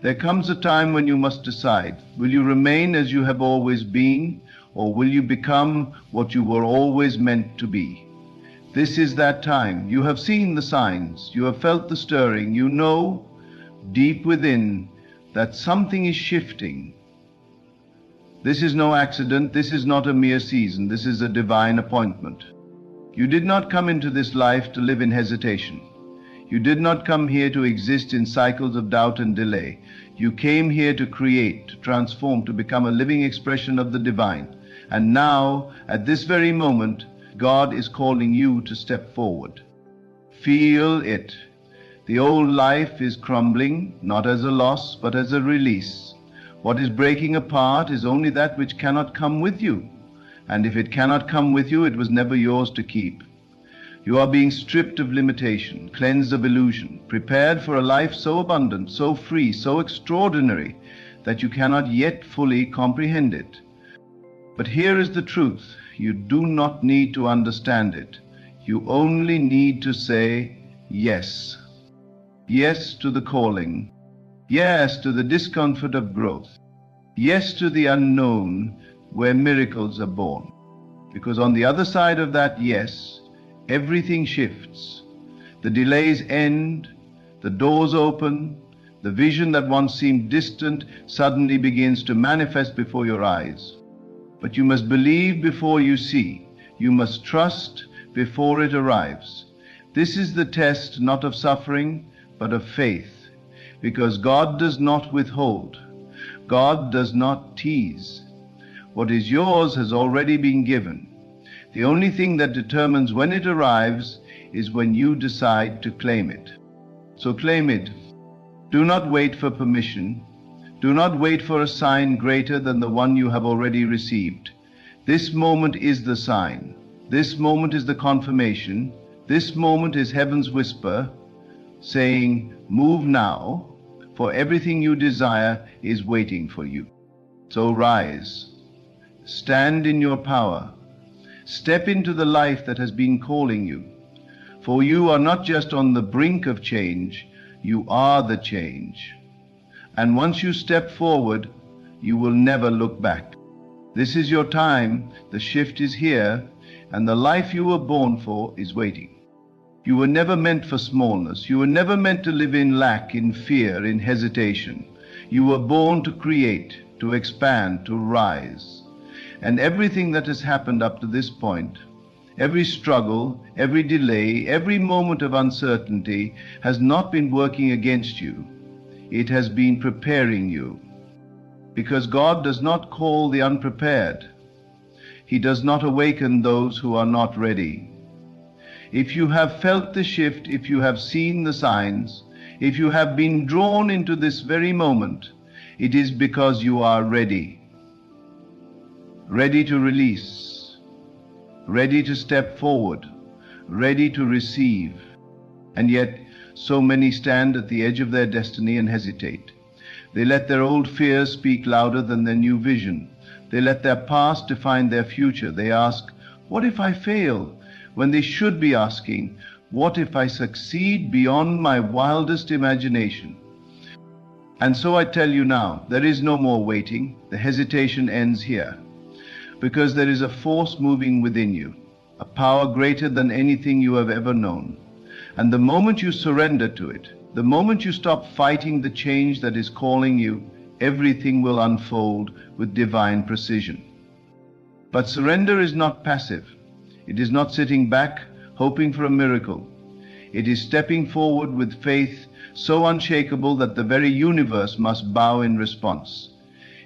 There comes a time when you must decide, will you remain as you have always been, or will you become what you were always meant to be? This is that time. You have seen the signs, you have felt the stirring, you know deep within that something is shifting. This is no accident, this is not a mere season, this is a divine appointment. You did not come into this life to live in hesitation. You did not come here to exist in cycles of doubt and delay. You came here to create, to transform, to become a living expression of the divine. And now, at this very moment, God is calling you to step forward. Feel it. The old life is crumbling, not as a loss, but as a release. What is breaking apart is only that which cannot come with you. And if it cannot come with you, it was never yours to keep. You are being stripped of limitation, cleansed of illusion, prepared for a life so abundant, so free, so extraordinary, that you cannot yet fully comprehend it. But here is the truth. You do not need to understand it. You only need to say yes. Yes to the calling. Yes to the discomfort of growth. Yes to the unknown, where miracles are born. Because on the other side of that yes, everything shifts. The delays end, the doors open, the vision that once seemed distant suddenly begins to manifest before your eyes. But you must believe before you see. You must trust before it arrives. This is the test not of suffering, but of faith. Because God does not withhold. God does not tease. What is yours has already been given. The only thing that determines when it arrives is when you decide to claim it. So claim it. Do not wait for permission. Do not wait for a sign greater than the one you have already received. This moment is the sign. This moment is the confirmation. This moment is heaven's whisper saying, move now, for everything you desire is waiting for you. So rise. Stand in your power. Step into the life that has been calling you. For you are not just on the brink of change, you are the change. And once you step forward, you will never look back. This is your time, the shift is here, and the life you were born for is waiting. You were never meant for smallness. You were never meant to live in lack, in fear, in hesitation. You were born to create, to expand, to rise. And everything that has happened up to this point, every struggle, every delay, every moment of uncertainty has not been working against you. It has been preparing you. Because God does not call the unprepared. He does not awaken those who are not ready. If you have felt the shift, if you have seen the signs, if you have been drawn into this very moment, it is because you are ready. Ready to release, ready to step forward, ready to receive. And yet, so many stand at the edge of their destiny and hesitate. They let their old fears speak louder than their new vision. They let their past define their future. They ask, what if I fail? When they should be asking, what if I succeed beyond my wildest imagination? And so I tell you now, there is no more waiting. The hesitation ends here. Because there is a force moving within you, a power greater than anything you have ever known. And the moment you surrender to it, the moment you stop fighting the change that is calling you, everything will unfold with divine precision. But surrender is not passive. It is not sitting back, hoping for a miracle. It is stepping forward with faith so unshakable that the very universe must bow in response.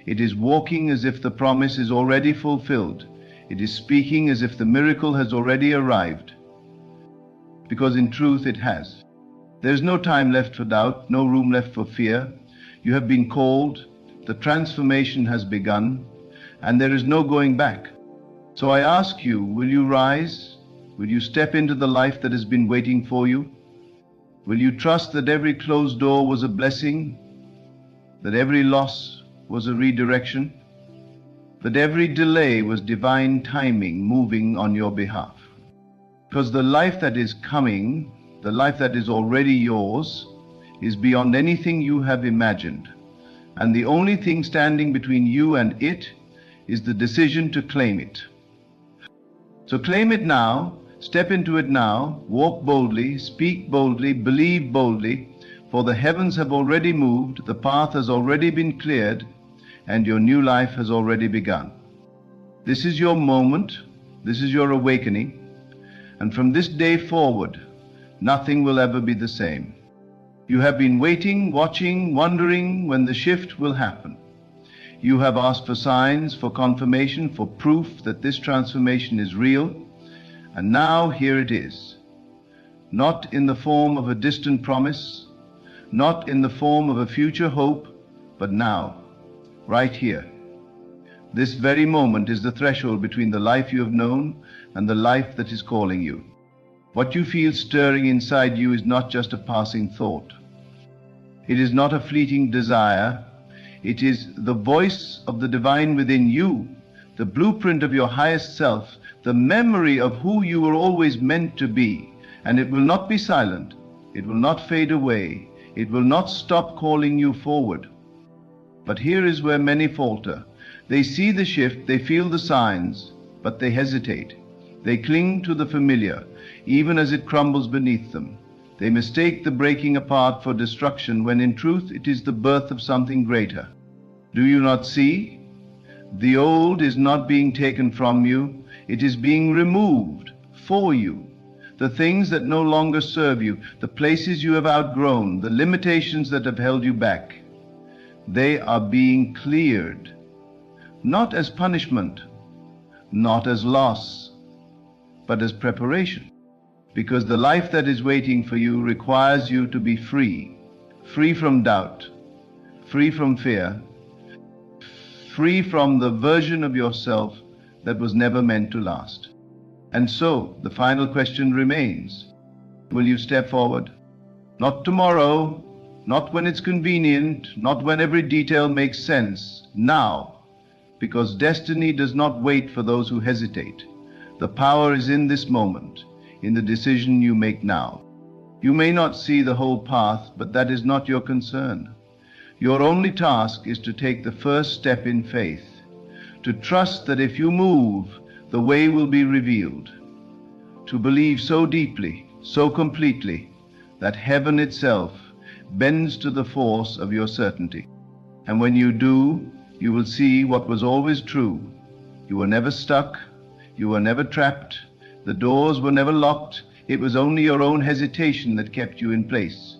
It is walking as if the promise is already fulfilled. It is speaking as if the miracle has already arrived. Because in truth it has. There is no time left for doubt, no room left for fear. You have been called, the transformation has begun, and there is no going back. So I ask you, will you rise? Will you step into the life that has been waiting for you? Will you trust that every closed door was a blessing? That every loss was a redirection? That every delay was divine timing moving on your behalf? Because the life that is coming, the life that is already yours, is beyond anything you have imagined. And the only thing standing between you and it is the decision to claim it. So claim it now, step into it now, walk boldly, speak boldly, believe boldly, for the heavens have already moved, the path has already been cleared, and your new life has already begun. This is your moment, this is your awakening, and from this day forward, nothing will ever be the same. You have been waiting, watching, wondering when the shift will happen. You have asked for signs, for confirmation, for proof that this transformation is real, and now here it is. not in the form of a distant promise, not in the form of a future hope, but now, right here. This very moment is the threshold between the life you have known and the life that is calling you. What you feel stirring inside you is not just a passing thought. It is not a fleeting desire. It is the voice of the divine within you, the blueprint of your highest self, the memory of who you were always meant to be. And it will not be silent. It will not fade away. It will not stop calling you forward. But here is where many falter. They see the shift, they feel the signs, but they hesitate. They cling to the familiar, even as it crumbles beneath them. They mistake the breaking apart for destruction, when in truth it is the birth of something greater. Do you not see? The old is not being taken from you, it is being removed for you. The things that no longer serve you, the places you have outgrown, the limitations that have held you back, they are being cleared, not as punishment, not as loss, but as preparation. Because the life that is waiting for you requires you to be free, free from doubt, free from fear, free from the version of yourself that was never meant to last. And so, the final question remains. Will you step forward? Not tomorrow, not when it's convenient, not when every detail makes sense. Now, because destiny does not wait for those who hesitate. The power is in this moment, in the decision you make now. You may not see the whole path, but that is not your concern. Your only task is to take the first step in faith, to trust that if you move, the way will be revealed, to believe so deeply, so completely, that heaven itself bends to the force of your certainty. And when you do, you will see what was always true. You were never stuck, you were never trapped, the doors were never locked, it was only your own hesitation that kept you in place.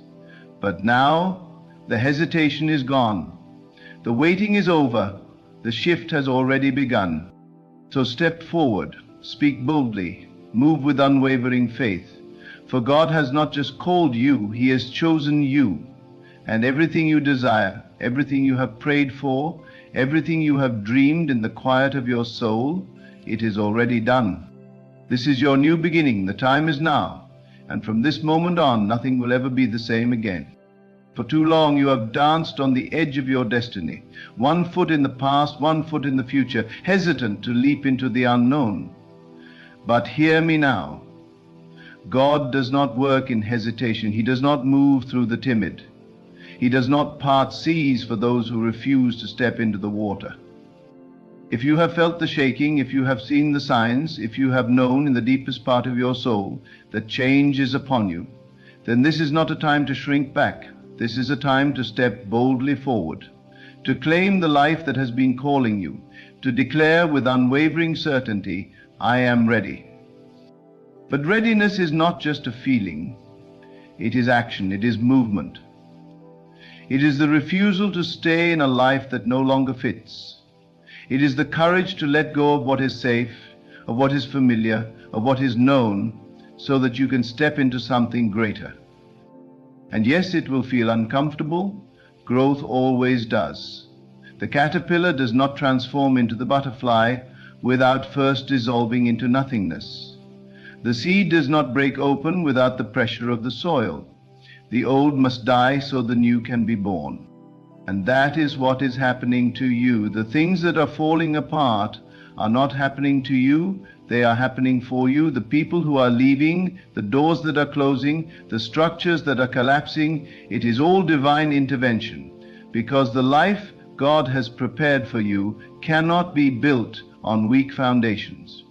But now, the hesitation is gone. The waiting is over, the shift has already begun. So step forward, speak boldly, move with unwavering faith. For God has not just called you, He has chosen you. And everything you desire, everything you have prayed for, everything you have dreamed in the quiet of your soul, it is already done. This is your new beginning, the time is now. And from this moment on, nothing will ever be the same again. For too long you have danced on the edge of your destiny, one foot in the past, one foot in the future, hesitant to leap into the unknown. But hear me now. God does not work in hesitation. He does not move through the timid. He does not part seas for those who refuse to step into the water. If you have felt the shaking, if you have seen the signs, if you have known in the deepest part of your soul that change is upon you, then this is not a time to shrink back. This is a time to step boldly forward, to claim the life that has been calling you, to declare with unwavering certainty, I am ready. But readiness is not just a feeling. It is action, it is movement. It is the refusal to stay in a life that no longer fits. It is the courage to let go of what is safe, of what is familiar, of what is known, so that you can step into something greater. And yes, it will feel uncomfortable. Growth always does. The caterpillar does not transform into the butterfly without first dissolving into nothingness. The seed does not break open without the pressure of the soil. The old must die so the new can be born. And that is what is happening to you. The things that are falling apart are not happening to you, they are happening for you. The people who are leaving, the doors that are closing, the structures that are collapsing, it is all divine intervention. Because the life God has prepared for you cannot be built on weak foundations.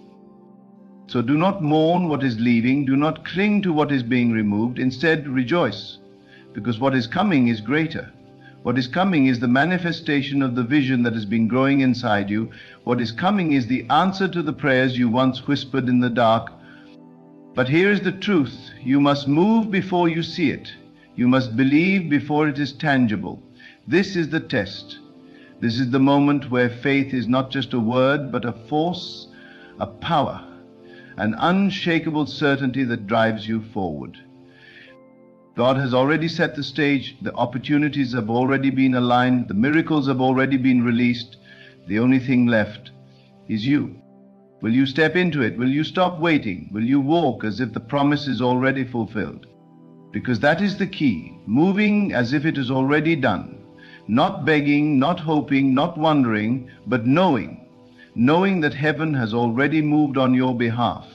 So do not mourn what is leaving, do not cling to what is being removed, instead rejoice, because what is coming is greater. What is coming is the manifestation of the vision that has been growing inside you. What is coming is the answer to the prayers you once whispered in the dark. But here is the truth. You must move before you see it. You must believe before it is tangible. This is the test. This is the moment where faith is not just a word, but a force, a power, an unshakable certainty that drives you forward. God has already set the stage, the opportunities have already been aligned, the miracles have already been released. The only thing left is you. Will you step into it? Will you stop waiting? Will you walk as if the promise is already fulfilled? Because that is the key, moving as if it is already done. Not begging, not hoping, not wondering, but knowing that heaven has already moved on your behalf,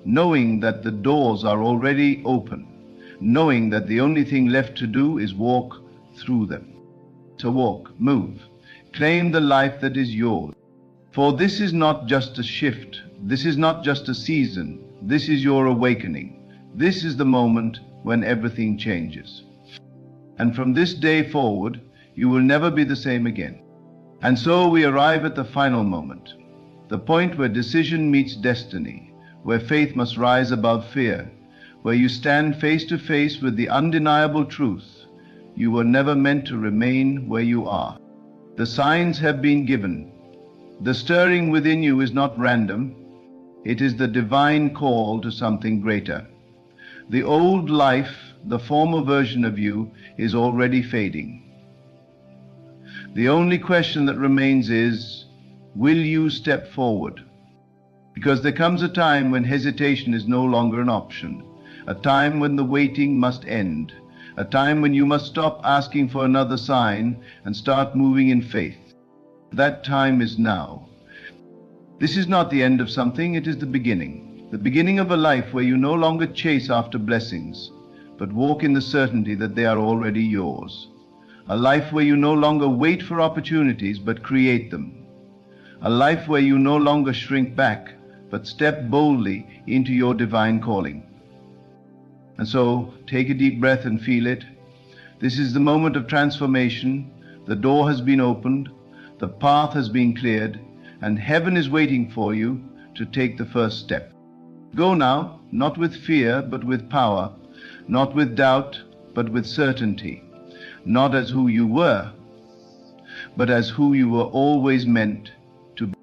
knowing that the doors are already open, knowing that the only thing left to do is walk through them. To walk, move, claim the life that is yours. For this is not just a shift, this is not just a season, this is your awakening. This is the moment when everything changes. And from this day forward, you will never be the same again. And so we arrive at the final moment, the point where decision meets destiny, where faith must rise above fear, where you stand face to face with the undeniable truth. You were never meant to remain where you are. The signs have been given. The stirring within you is not random. It is the divine call to something greater. The old life, the former version of you, is already fading. The only question that remains is, will you step forward? Because there comes a time when hesitation is no longer an option, a time when the waiting must end, a time when you must stop asking for another sign and start moving in faith. That time is now. This is not the end of something, it is the beginning of a life where you no longer chase after blessings, but walk in the certainty that they are already yours. A life where you no longer wait for opportunities, but create them. A life where you no longer shrink back, but step boldly into your divine calling. And so, take a deep breath and feel it. This is the moment of transformation. The door has been opened, the path has been cleared, and heaven is waiting for you to take the first step. Go now, not with fear, but with power, not with doubt, but with certainty, not as who you were, but as who you were always meant to be.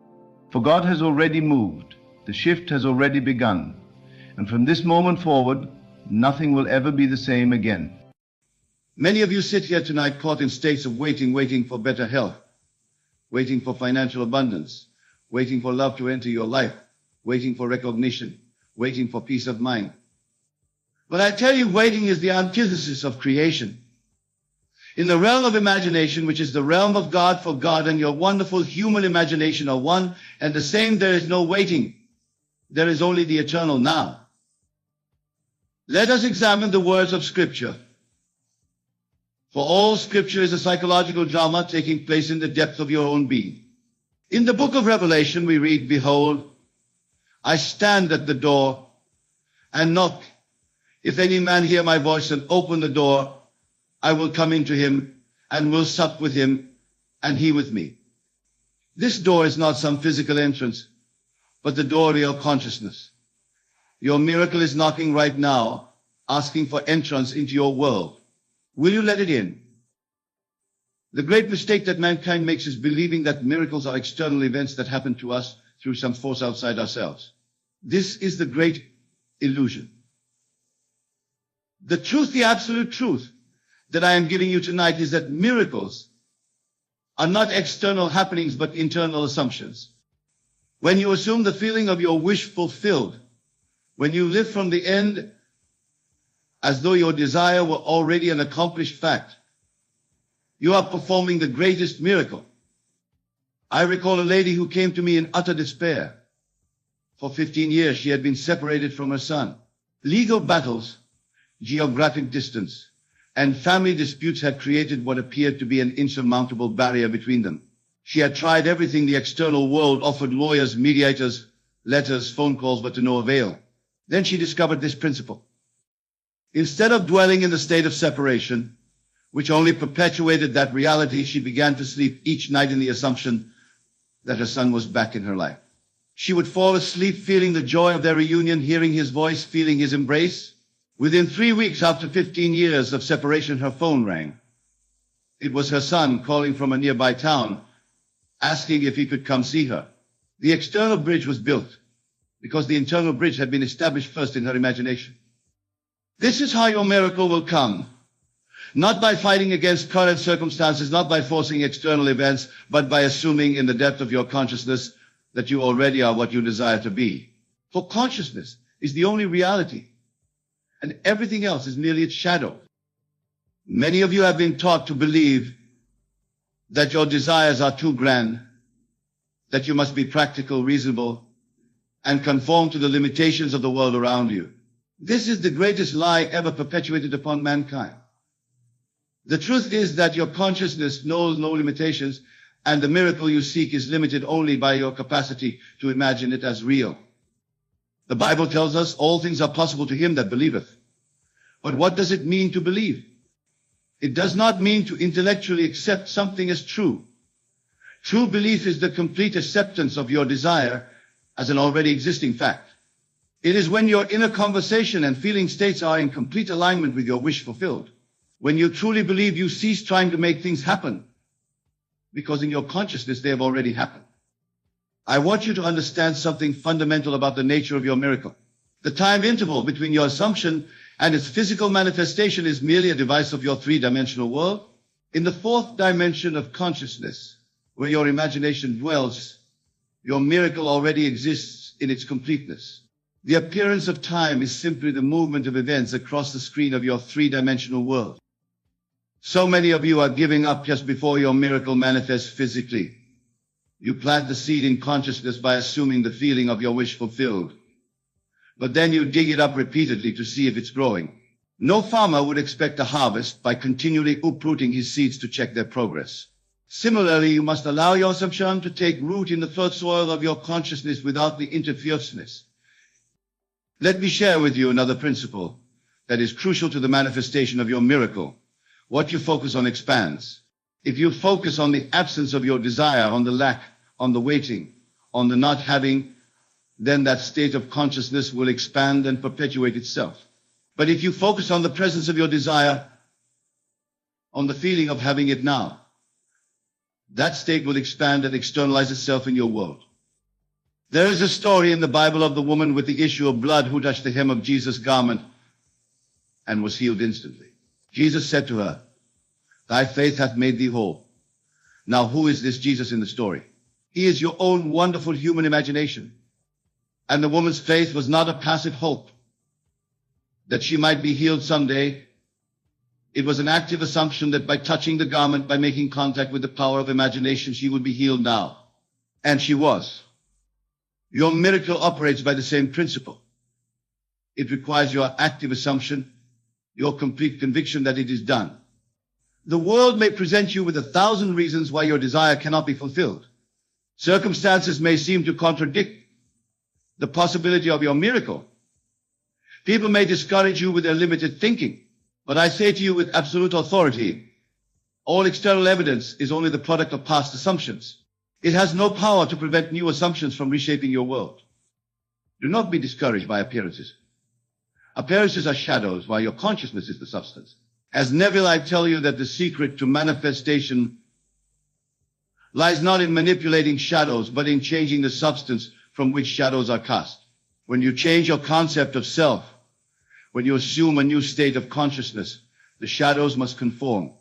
For God has already moved, the shift has already begun, and from this moment forward, nothing will ever be the same again. Many of you sit here tonight caught in states of waiting for better health, waiting for financial abundance, waiting for love to enter your life, waiting for recognition, waiting for peace of mind. But I tell you, waiting is the antithesis of creation. In the realm of imagination, which is the realm of God, for God and your wonderful human imagination are one and the same, there is no waiting. There is only the eternal now. Let us examine the words of Scripture. For all Scripture is a psychological drama taking place in the depth of your own being. In the book of Revelation we read, "Behold, I stand at the door and knock. If any man hear my voice and open the door, I will come into him and will sup with him and he with me." This door is not some physical entrance, but the door of your consciousness. Your miracle is knocking right now, asking for entrance into your world. Will you let it in? The great mistake that mankind makes is believing that miracles are external events that happen to us through some force outside ourselves. This is the great illusion. The truth, the absolute truth that I am giving you tonight is that miracles are not external happenings but internal assumptions. When you assume the feeling of your wish fulfilled, when you live from the end as though your desire were already an accomplished fact, you are performing the greatest miracle. I recall a lady who came to me in utter despair. For 15 years she had been separated from her son. Legal battles, geographic distance, and family disputes had created what appeared to be an insurmountable barrier between them. She had tried everything the external world offered: lawyers, mediators, letters, phone calls, but to no avail. Then she discovered this principle. Instead of dwelling in the state of separation, which only perpetuated that reality, she began to sleep each night in the assumption that her son was back in her life. She would fall asleep feeling the joy of their reunion, hearing his voice, feeling his embrace. Within 3 weeks after 15 years of separation, her phone rang. It was her son calling from a nearby town, asking if he could come see her. The external bridge was built because the internal bridge had been established first in her imagination. This is how your miracle will come. Not by fighting against current circumstances, not by forcing external events, but by assuming in the depth of your consciousness that you already are what you desire to be. For consciousness is the only reality, and everything else is merely its shadow. Many of you have been taught to believe that your desires are too grand, that you must be practical, reasonable, and conform to the limitations of the world around you. This is the greatest lie ever perpetuated upon mankind. The truth is that your consciousness knows no limitations, and the miracle you seek is limited only by your capacity to imagine it as real. The Bible tells us all things are possible to him that believeth. But what does it mean to believe? It does not mean to intellectually accept something as true. True belief is the complete acceptance of your desire as an already existing fact. It is when your inner conversation and feeling states are in complete alignment with your wish fulfilled. When you truly believe, you cease trying to make things happen, because in your consciousness they have already happened. I want you to understand something fundamental about the nature of your miracle. The time interval between your assumption and its physical manifestation is merely a device of your three-dimensional world. In the fourth dimension of consciousness, where your imagination dwells, your miracle already exists in its completeness. The appearance of time is simply the movement of events across the screen of your three-dimensional world. So many of you are giving up just before your miracle manifests physically. You plant the seed in consciousness by assuming the feeling of your wish fulfilled. But then you dig it up repeatedly to see if it's growing. No farmer would expect a harvest by continually uprooting his seeds to check their progress. Similarly, you must allow your assumption to take root in the fertile soil of your consciousness without the interference. Let me share with you another principle that is crucial to the manifestation of your miracle. What you focus on expands. If you focus on the absence of your desire, on the lack, on the waiting, on the not having, then that state of consciousness will expand and perpetuate itself. But if you focus on the presence of your desire, on the feeling of having it now, that state will expand and externalize itself in your world. There is a story in the Bible of the woman with the issue of blood who touched the hem of Jesus' garment and was healed instantly. Jesus said to her, "Thy faith hath made thee whole." Now, who is this Jesus in the story? He is your own wonderful human imagination. And the woman's faith was not a passive hope that she might be healed someday. It was an active assumption that by touching the garment, by making contact with the power of imagination, she would be healed now. And she was. Your miracle operates by the same principle. It requires your active assumption, your complete conviction that it is done. The world may present you with 1,000 reasons why your desire cannot be fulfilled. Circumstances may seem to contradict the possibility of your miracle. People may discourage you with their limited thinking. But I say to you with absolute authority, all external evidence is only the product of past assumptions. It has no power to prevent new assumptions from reshaping your world. Do not be discouraged by appearances. Appearances are shadows, while your consciousness is the substance. As Neville, I tell you that the secret to manifestation lies not in manipulating shadows, but in changing the substance from which shadows are cast. When you change your concept of self, when you assume a new state of consciousness, the shadows must conform.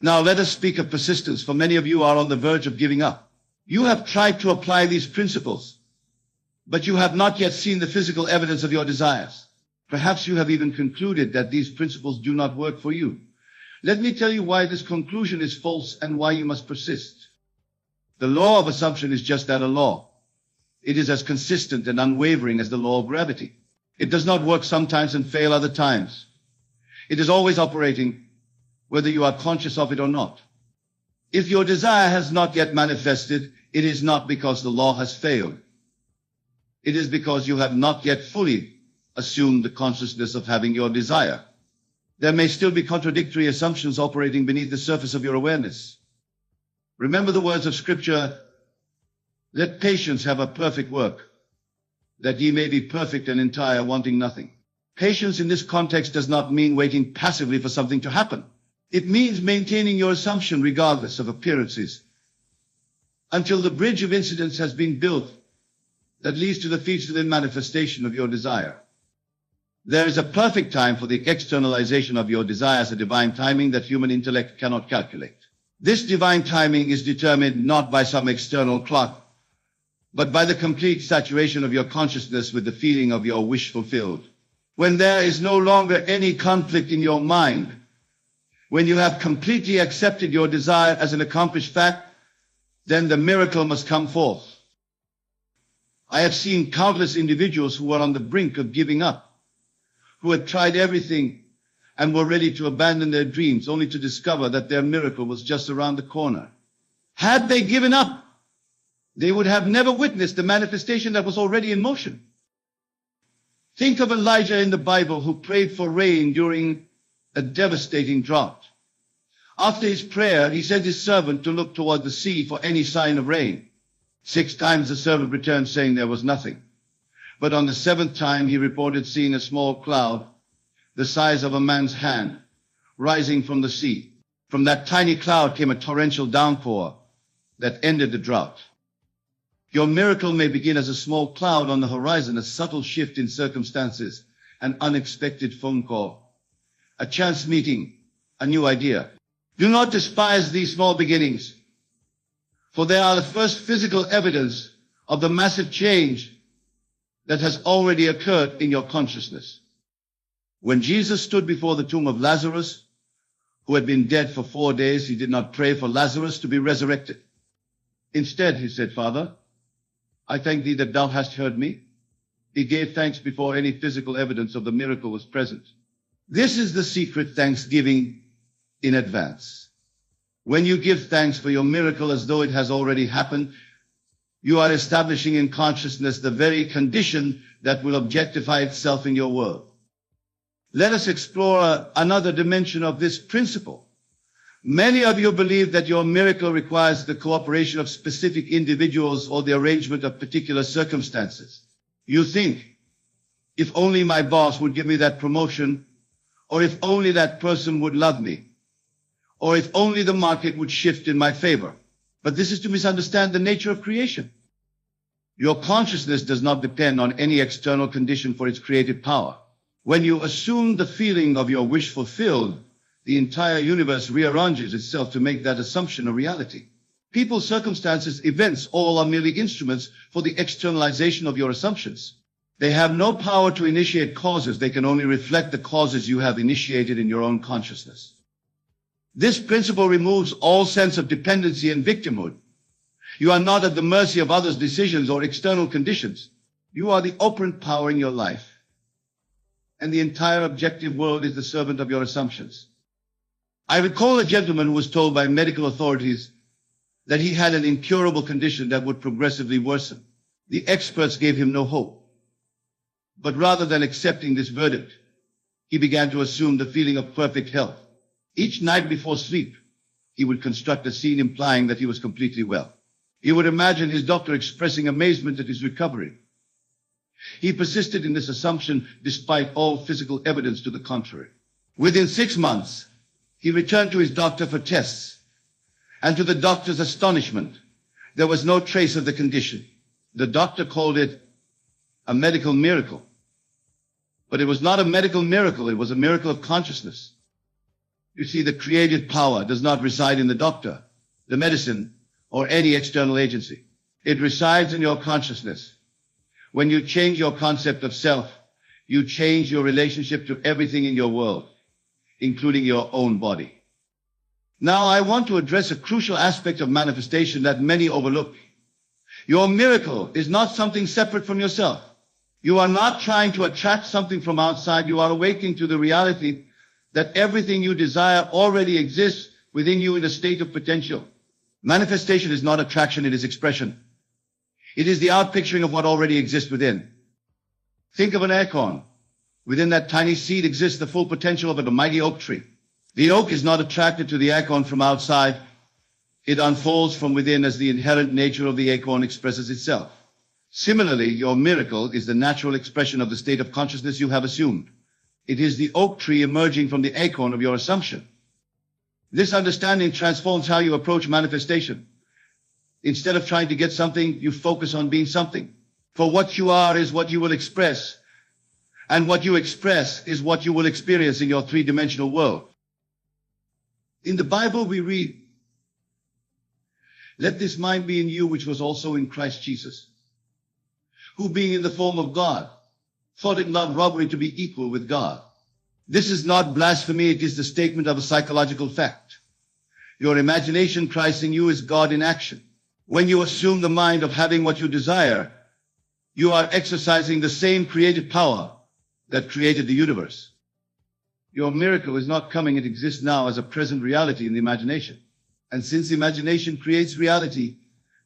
Now let us speak of persistence, for many of you are on the verge of giving up. You have tried to apply these principles, but you have not yet seen the physical evidence of your desires. Perhaps you have even concluded that these principles do not work for you. Let me tell you why this conclusion is false and why you must persist. The law of assumption is just that, a law. It is as consistent and unwavering as the law of gravity. It does not work sometimes and fail other times. It is always operating, whether you are conscious of it or not. If your desire has not yet manifested, it is not because the law has failed. It is because you have not yet fully assumed the consciousness of having your desire. There may still be contradictory assumptions operating beneath the surface of your awareness. Remember the words of Scripture, "Let patience have a perfect work, that ye may be perfect and entire, wanting nothing." Patience in this context does not mean waiting passively for something to happen. It means maintaining your assumption regardless of appearances until the bridge of incidents has been built that leads to the feature and manifestation of your desire. There is a perfect time for the externalization of your desires, a divine timing that human intellect cannot calculate. This divine timing is determined not by some external clock, but by the complete saturation of your consciousness with the feeling of your wish fulfilled. When there is no longer any conflict in your mind, when you have completely accepted your desire as an accomplished fact, then the miracle must come forth. I have seen countless individuals who were on the brink of giving up, who had tried everything and were ready to abandon their dreams, only to discover that their miracle was just around the corner. Had they given up, they would have never witnessed the manifestation that was already in motion. Think of Elijah in the Bible who prayed for rain during a devastating drought. After his prayer, he sent his servant to look toward the sea for any sign of rain. 6 times the servant returned saying there was nothing. But on the 7th time, he reported seeing a small cloud, the size of a man's hand, rising from the sea. From that tiny cloud came a torrential downpour that ended the drought. Your miracle may begin as a small cloud on the horizon, a subtle shift in circumstances, an unexpected phone call, a chance meeting, a new idea. Do not despise these small beginnings, for they are the first physical evidence of the massive change that has already occurred in your consciousness. When Jesus stood before the tomb of Lazarus, who had been dead for 4 days, he did not pray for Lazarus to be resurrected. Instead, he said, Father, I thank thee that thou hast heard me. He gave thanks before any physical evidence of the miracle was present. This is the secret thanksgiving in advance. When you give thanks for your miracle as though it has already happened, you are establishing in consciousness the very condition that will objectify itself in your world. Let us explore another dimension of this principle. Many of you believe that your miracle requires the cooperation of specific individuals or the arrangement of particular circumstances. You think, if only my boss would give me that promotion, or if only that person would love me, or if only the market would shift in my favor. But this is to misunderstand the nature of creation. Your consciousness does not depend on any external condition for its creative power. When you assume the feeling of your wish fulfilled, the entire universe rearranges itself to make that assumption a reality. People, circumstances, events, all are merely instruments for the externalization of your assumptions. They have no power to initiate causes. They can only reflect the causes you have initiated in your own consciousness. This principle removes all sense of dependency and victimhood. You are not at the mercy of others' decisions or external conditions. You are the operant power in your life. And the entire objective world is the servant of your assumptions. I recall a gentleman who was told by medical authorities that he had an incurable condition that would progressively worsen. The experts gave him no hope. But rather than accepting this verdict, he began to assume the feeling of perfect health. Each night before sleep, he would construct a scene implying that he was completely well. He would imagine his doctor expressing amazement at his recovery. He persisted in this assumption despite all physical evidence to the contrary. Within 6 months, he returned to his doctor for tests, and to the doctor's astonishment, there was no trace of the condition. The doctor called it a medical miracle. But it was not a medical miracle, it was a miracle of consciousness. You see, the creative power does not reside in the doctor, the medicine, or any external agency. It resides in your consciousness. When you change your concept of self, you change your relationship to everything in your world, including your own body. Now, I want to address a crucial aspect of manifestation that many overlook. Your miracle is not something separate from yourself. You are not trying to attract something from outside. You are awakening to the reality that everything you desire already exists within you in a state of potential. Manifestation is not attraction, it is expression. It is the outpicturing of what already exists within. Think of an acorn. Within that tiny seed exists the full potential of a mighty oak tree. The oak is not attracted to the acorn from outside. It unfolds from within as the inherent nature of the acorn expresses itself. Similarly, your miracle is the natural expression of the state of consciousness you have assumed. It is the oak tree emerging from the acorn of your assumption. This understanding transforms how you approach manifestation. Instead of trying to get something, you focus on being something. For what you are is what you will express. And what you express is what you will experience in your three-dimensional world. In the Bible we read, "Let this mind be in you which was also in Christ Jesus, who being in the form of God, thought it not robbery to be equal with God." This is not blasphemy, it is the statement of a psychological fact. Your imagination, Christ in you, is God in action. When you assume the mind of having what you desire, you are exercising the same creative power that created the universe. Your miracle is not coming, it exists now as a present reality in the imagination. And since imagination creates reality,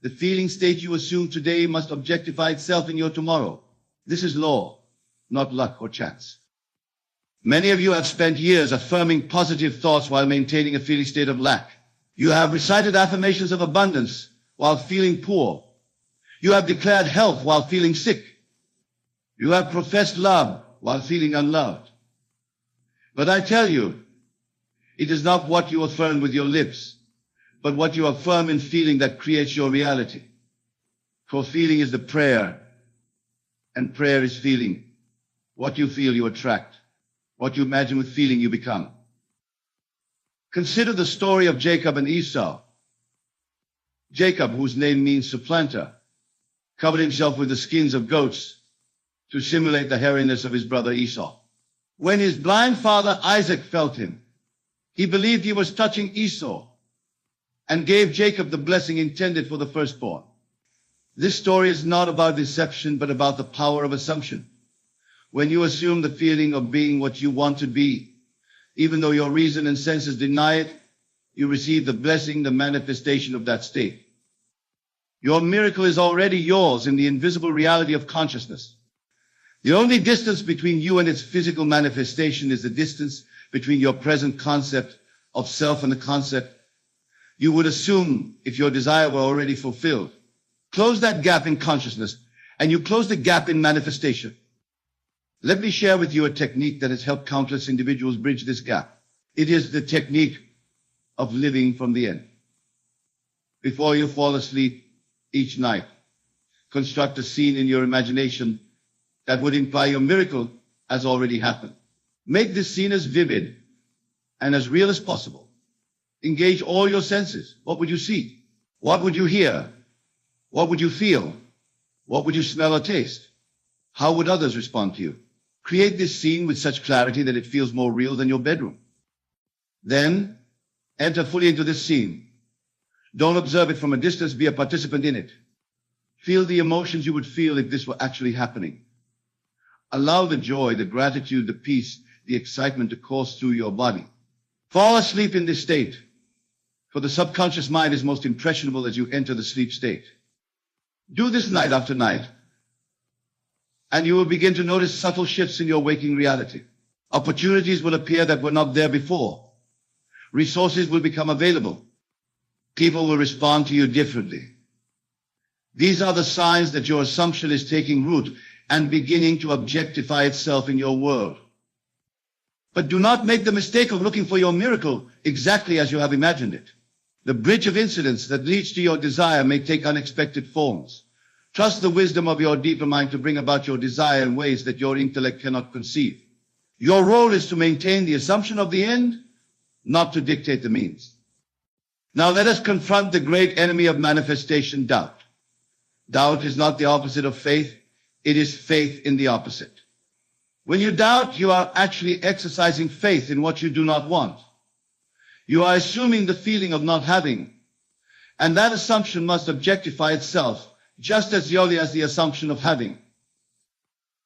the feeling state you assume today must objectify itself in your tomorrow. This is law, not luck or chance. Many of you have spent years affirming positive thoughts while maintaining a feeling state of lack. You have recited affirmations of abundance while feeling poor. You have declared health while feeling sick. You have professed love while feeling unloved. But I tell you, it is not what you affirm with your lips, but what you affirm in feeling that creates your reality. For feeling is the prayer, and prayer is feeling. What you feel, you attract. What you imagine with feeling, you become. Consider the story of Jacob and Esau. Jacob, whose name means supplanter, covered himself with the skins of goats to simulate the hairiness of his brother Esau. When his blind father Isaac felt him, he believed he was touching Esau and gave Jacob the blessing intended for the firstborn. This story is not about deception, but about the power of assumption. When you assume the feeling of being what you want to be, even though your reason and senses deny it, you receive the blessing, the manifestation of that state. Your miracle is already yours in the invisible reality of consciousness. The only distance between you and its physical manifestation is the distance between your present concept of self and the concept you would assume if your desire were already fulfilled. Close that gap in consciousness, and you close the gap in manifestation. Let me share with you a technique that has helped countless individuals bridge this gap. It is the technique of living from the end. Before you fall asleep each night, construct a scene in your imagination that would imply your miracle has already happened. Make this scene as vivid and as real as possible. Engage all your senses. What would you see? What would you hear? What would you feel? What would you smell or taste? How would others respond to you? Create this scene with such clarity that it feels more real than your bedroom. Then, enter fully into this scene. Don't observe it from a distance, be a participant in it. Feel the emotions you would feel if this were actually happening. Allow the joy, the gratitude, the peace, the excitement to course through your body. Fall asleep in this state, for the subconscious mind is most impressionable as you enter the sleep state. Do this night after night, and you will begin to notice subtle shifts in your waking reality. Opportunities will appear that were not there before. Resources will become available. People will respond to you differently. These are the signs that your assumption is taking root and beginning to objectify itself in your world. But do not make the mistake of looking for your miracle exactly as you have imagined it. The bridge of incidents that leads to your desire may take unexpected forms. Trust the wisdom of your deeper mind to bring about your desire in ways that your intellect cannot conceive. Your role is to maintain the assumption of the end, not to dictate the means. Now let us confront the great enemy of manifestation, doubt. Doubt is not the opposite of faith. It is faith in the opposite. When you doubt, you are actually exercising faith in what you do not want. You are assuming the feeling of not having, and that assumption must objectify itself just as surely as the assumption of having.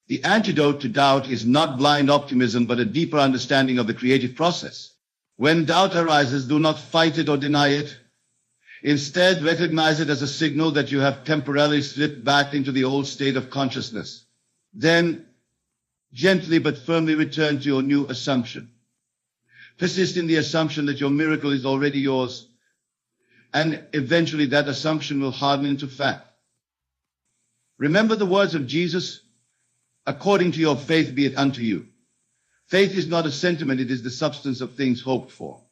The antidote to doubt is not blind optimism, but a deeper understanding of the creative process. When doubt arises, do not fight it or deny it. Instead, recognize it as a signal that you have temporarily slipped back into the old state of consciousness. Then, gently but firmly return to your new assumption. Persist in the assumption that your miracle is already yours, and eventually that assumption will harden into fact. Remember the words of Jesus, "According to your faith be it unto you." Faith is not a sentiment, it is the substance of things hoped for,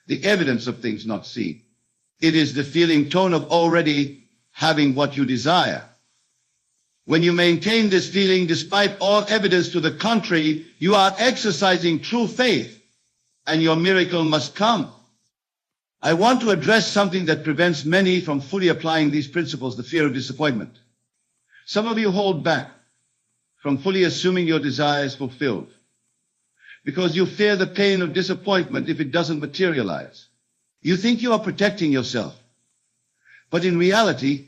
the evidence of things not seen. It is the feeling tone of already having what you desire. When you maintain this feeling despite all evidence to the contrary, you are exercising true faith, and your miracle must come. I want to address something that prevents many from fully applying these principles, the fear of disappointment. Some of you hold back from fully assuming your desire is fulfilled because you fear the pain of disappointment if it doesn't materialize. You think you are protecting yourself, but in reality,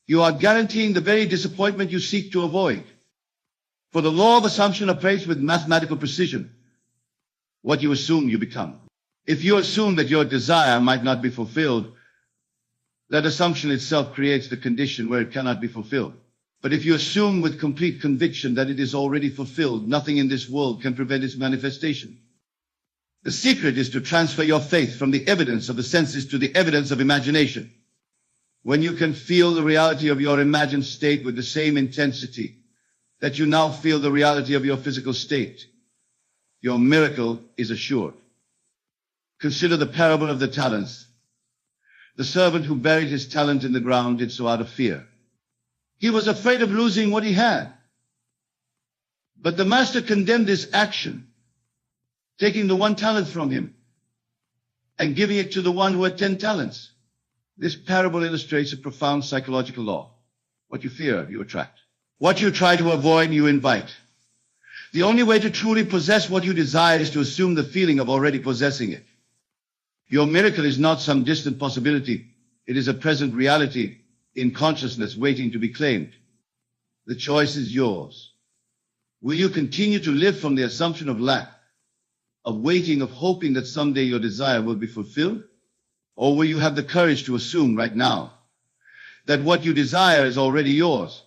you are guaranteeing the very disappointment you seek to avoid. For the law of assumption operates with mathematical precision. What you assume, you become. If you assume that your desire might not be fulfilled, that assumption itself creates the condition where it cannot be fulfilled. But if you assume with complete conviction that it is already fulfilled, nothing in this world can prevent its manifestation. The secret is to transfer your faith from the evidence of the senses to the evidence of imagination. When you can feel the reality of your imagined state with the same intensity that you now feel the reality of your physical state, your miracle is assured. Consider the parable of the talents. The servant who buried his talent in the ground did so out of fear. He was afraid of losing what he had. But the master condemned his action, taking the 1 talent from him and giving it to the one who had 10 talents. This parable illustrates a profound psychological law. What you fear, you attract. What you try to avoid, you invite. The only way to truly possess what you desire is to assume the feeling of already possessing it. Your miracle is not some distant possibility. It is a present reality in consciousness waiting to be claimed. The choice is yours. Will you continue to live from the assumption of lack, of waiting, of hoping that someday your desire will be fulfilled? Or will you have the courage to assume right now that what you desire is already yours?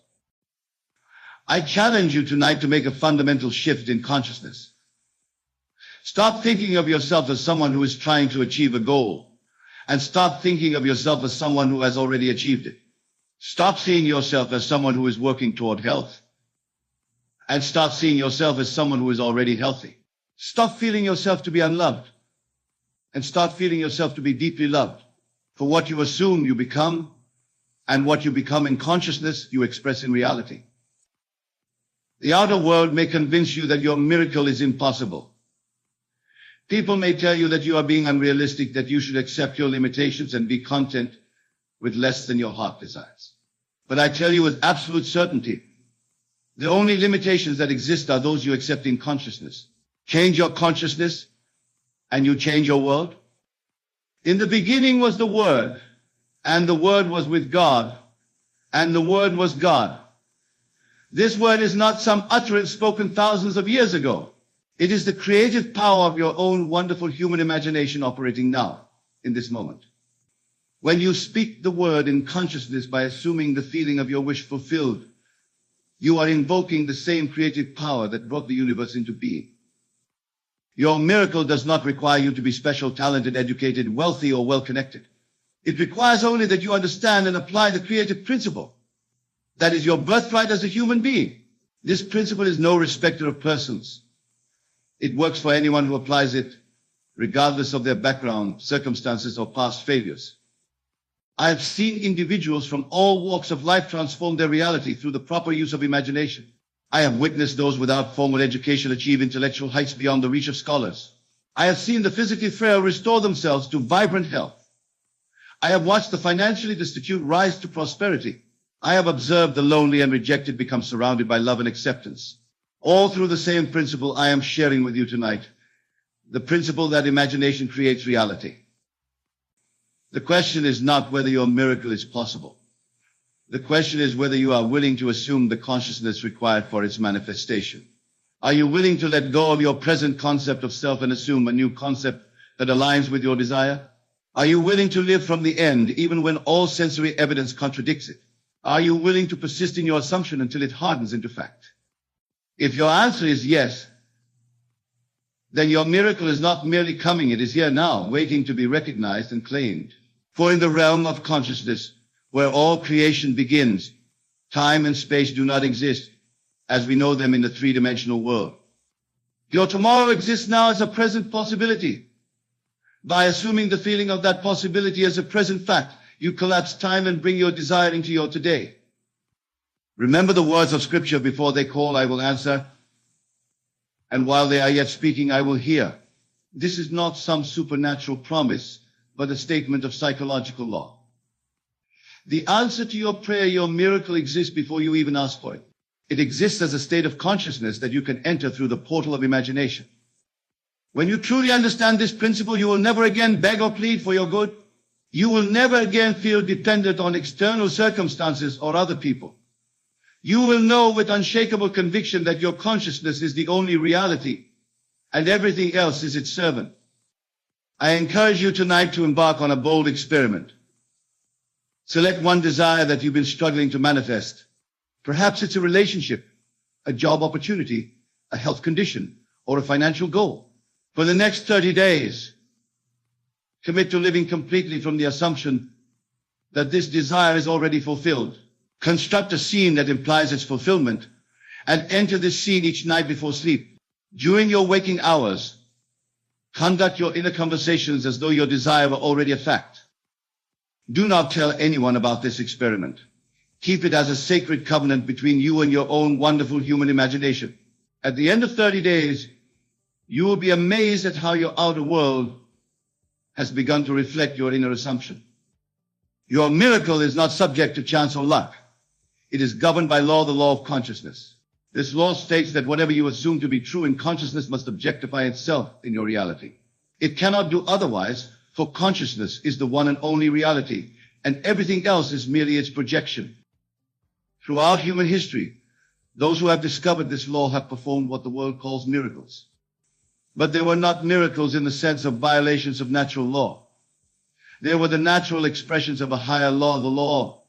I challenge you tonight to make a fundamental shift in consciousness. Stop thinking of yourself as someone who is trying to achieve a goal, and stop thinking of yourself as someone who has already achieved it. Stop seeing yourself as someone who is working toward health, and start seeing yourself as someone who is already healthy. Stop feeling yourself to be unloved, and start feeling yourself to be deeply loved. For what you assume, you become, and what you become in consciousness, you express in reality. The outer world may convince you that your miracle is impossible. People may tell you that you are being unrealistic, that you should accept your limitations and be content with less than your heart desires. But I tell you with absolute certainty, the only limitations that exist are those you accept in consciousness. Change your consciousness, and you change your world. In the beginning was the Word, and the Word was with God, and the Word was God. This word is not some utterance spoken thousands of years ago. It is the creative power of your own wonderful human imagination operating now, in this moment. When you speak the word in consciousness by assuming the feeling of your wish fulfilled, you are invoking the same creative power that brought the universe into being. Your miracle does not require you to be special, talented, educated, wealthy, or well-connected. It requires only that you understand and apply the creative principle. That is your birthright as a human being. This principle is no respecter of persons. It works for anyone who applies it, regardless of their background, circumstances, or past failures. I have seen individuals from all walks of life transform their reality through the proper use of imagination. I have witnessed those without formal education achieve intellectual heights beyond the reach of scholars. I have seen the physically frail restore themselves to vibrant health. I have watched the financially destitute rise to prosperity. I have observed the lonely and rejected become surrounded by love and acceptance. All through the same principle I am sharing with you tonight, the principle that imagination creates reality. The question is not whether your miracle is possible. The question is whether you are willing to assume the consciousness required for its manifestation. Are you willing to let go of your present concept of self and assume a new concept that aligns with your desire? Are you willing to live from the end even when all sensory evidence contradicts it? Are you willing to persist in your assumption until it hardens into fact? If your answer is yes, then your miracle is not merely coming, it is here now, waiting to be recognized and claimed. For in the realm of consciousness, where all creation begins, time and space do not exist as we know them in the three-dimensional world. Your tomorrow exists now as a present possibility. By assuming the feeling of that possibility as a present fact, you collapse time and bring your desire into your today. Remember the words of Scripture: before they call, I will answer, and while they are yet speaking, I will hear. This is not some supernatural promise, but a statement of psychological law. The answer to your prayer, your miracle, exists before you even ask for it. It exists as a state of consciousness that you can enter through the portal of imagination. When you truly understand this principle, you will never again beg or plead for your good. You will never again feel dependent on external circumstances or other people. You will know with unshakable conviction that your consciousness is the only reality, and everything else is its servant. I encourage you tonight to embark on a bold experiment. Select one desire that you've been struggling to manifest. Perhaps it's a relationship, a job opportunity, a health condition, or a financial goal. For the next 30 days, commit to living completely from the assumption that this desire is already fulfilled. Construct a scene that implies its fulfillment, and enter this scene each night before sleep. During your waking hours, conduct your inner conversations as though your desire were already a fact. Do not tell anyone about this experiment. Keep it as a sacred covenant between you and your own wonderful human imagination. At the end of 30 days, you will be amazed at how your outer world has begun to reflect your inner assumption. Your miracle is not subject to chance or luck. It is governed by law, the law of consciousness. This law states that whatever you assume to be true in consciousness must objectify itself in your reality. It cannot do otherwise, for consciousness is the one and only reality, and everything else is merely its projection. Throughout human history, those who have discovered this law have performed what the world calls miracles. But they were not miracles in the sense of violations of natural law. They were the natural expressions of a higher law, the law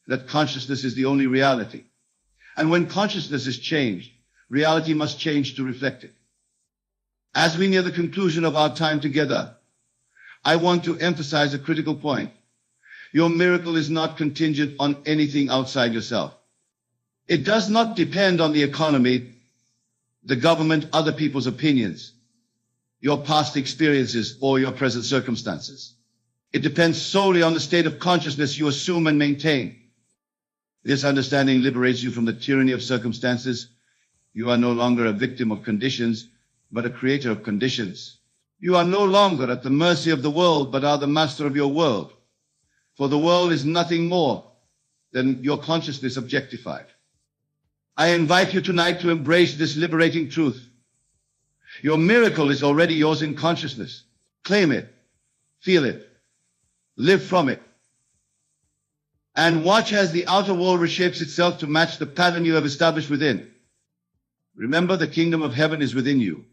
that consciousness is the only reality. And when consciousness is changed, reality must change to reflect it. As we near the conclusion of our time together, I want to emphasize a critical point. Your miracle is not contingent on anything outside yourself. It does not depend on the economy, the government, other people's opinions, your past experiences, or your present circumstances. It depends solely on the state of consciousness you assume and maintain. This understanding liberates you from the tyranny of circumstances. You are no longer a victim of conditions, but a creator of conditions. You are no longer at the mercy of the world, but are the master of your world. For the world is nothing more than your consciousness objectified. I invite you tonight to embrace this liberating truth. Your miracle is already yours in consciousness. Claim it, feel it, live from it, and watch as the outer world reshapes itself to match the pattern you have established within. Remember, the kingdom of heaven is within you.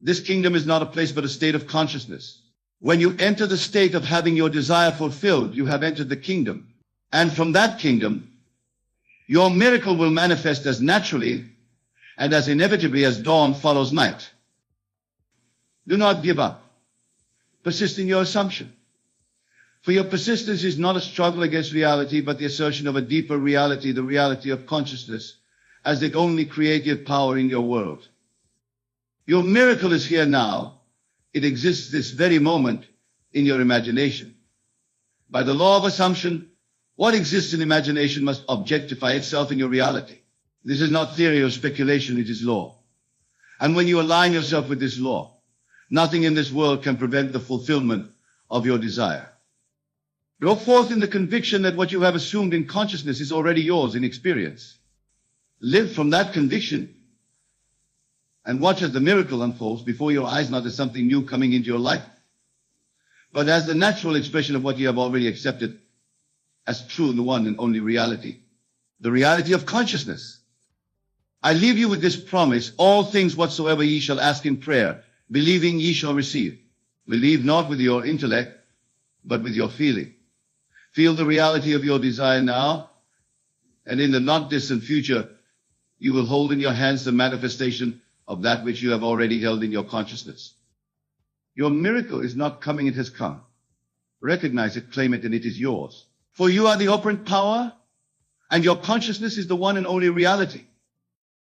This kingdom is not a place but a state of consciousness. When you enter the state of having your desire fulfilled, you have entered the kingdom. And from that kingdom, your miracle will manifest as naturally and as inevitably as dawn follows night. Do not give up. Persist in your assumption. For your persistence is not a struggle against reality, but the assertion of a deeper reality, the reality of consciousness, as the only creative power in your world. Your miracle is here now. It exists this very moment in your imagination. By the law of assumption, what exists in imagination must objectify itself in your reality. This is not theory or speculation, it is law. And when you align yourself with this law, nothing in this world can prevent the fulfillment of your desire. Go forth in the conviction that what you have assumed in consciousness is already yours in experience. Live from that conviction and watch as the miracle unfolds before your eyes, not as something new coming into your life, but as the natural expression of what you have already accepted as true, the one and only reality, the reality of consciousness. I leave you with this promise: all things whatsoever ye shall ask in prayer, believing ye shall receive. Believe not with your intellect, but with your feeling. Feel the reality of your desire now, and in the not distant future, you will hold in your hands the manifestation of that which you have already held in your consciousness. Your miracle is not coming, it has come. Recognize it, claim it, and it is yours. For you are the operant power, and your consciousness is the one and only reality.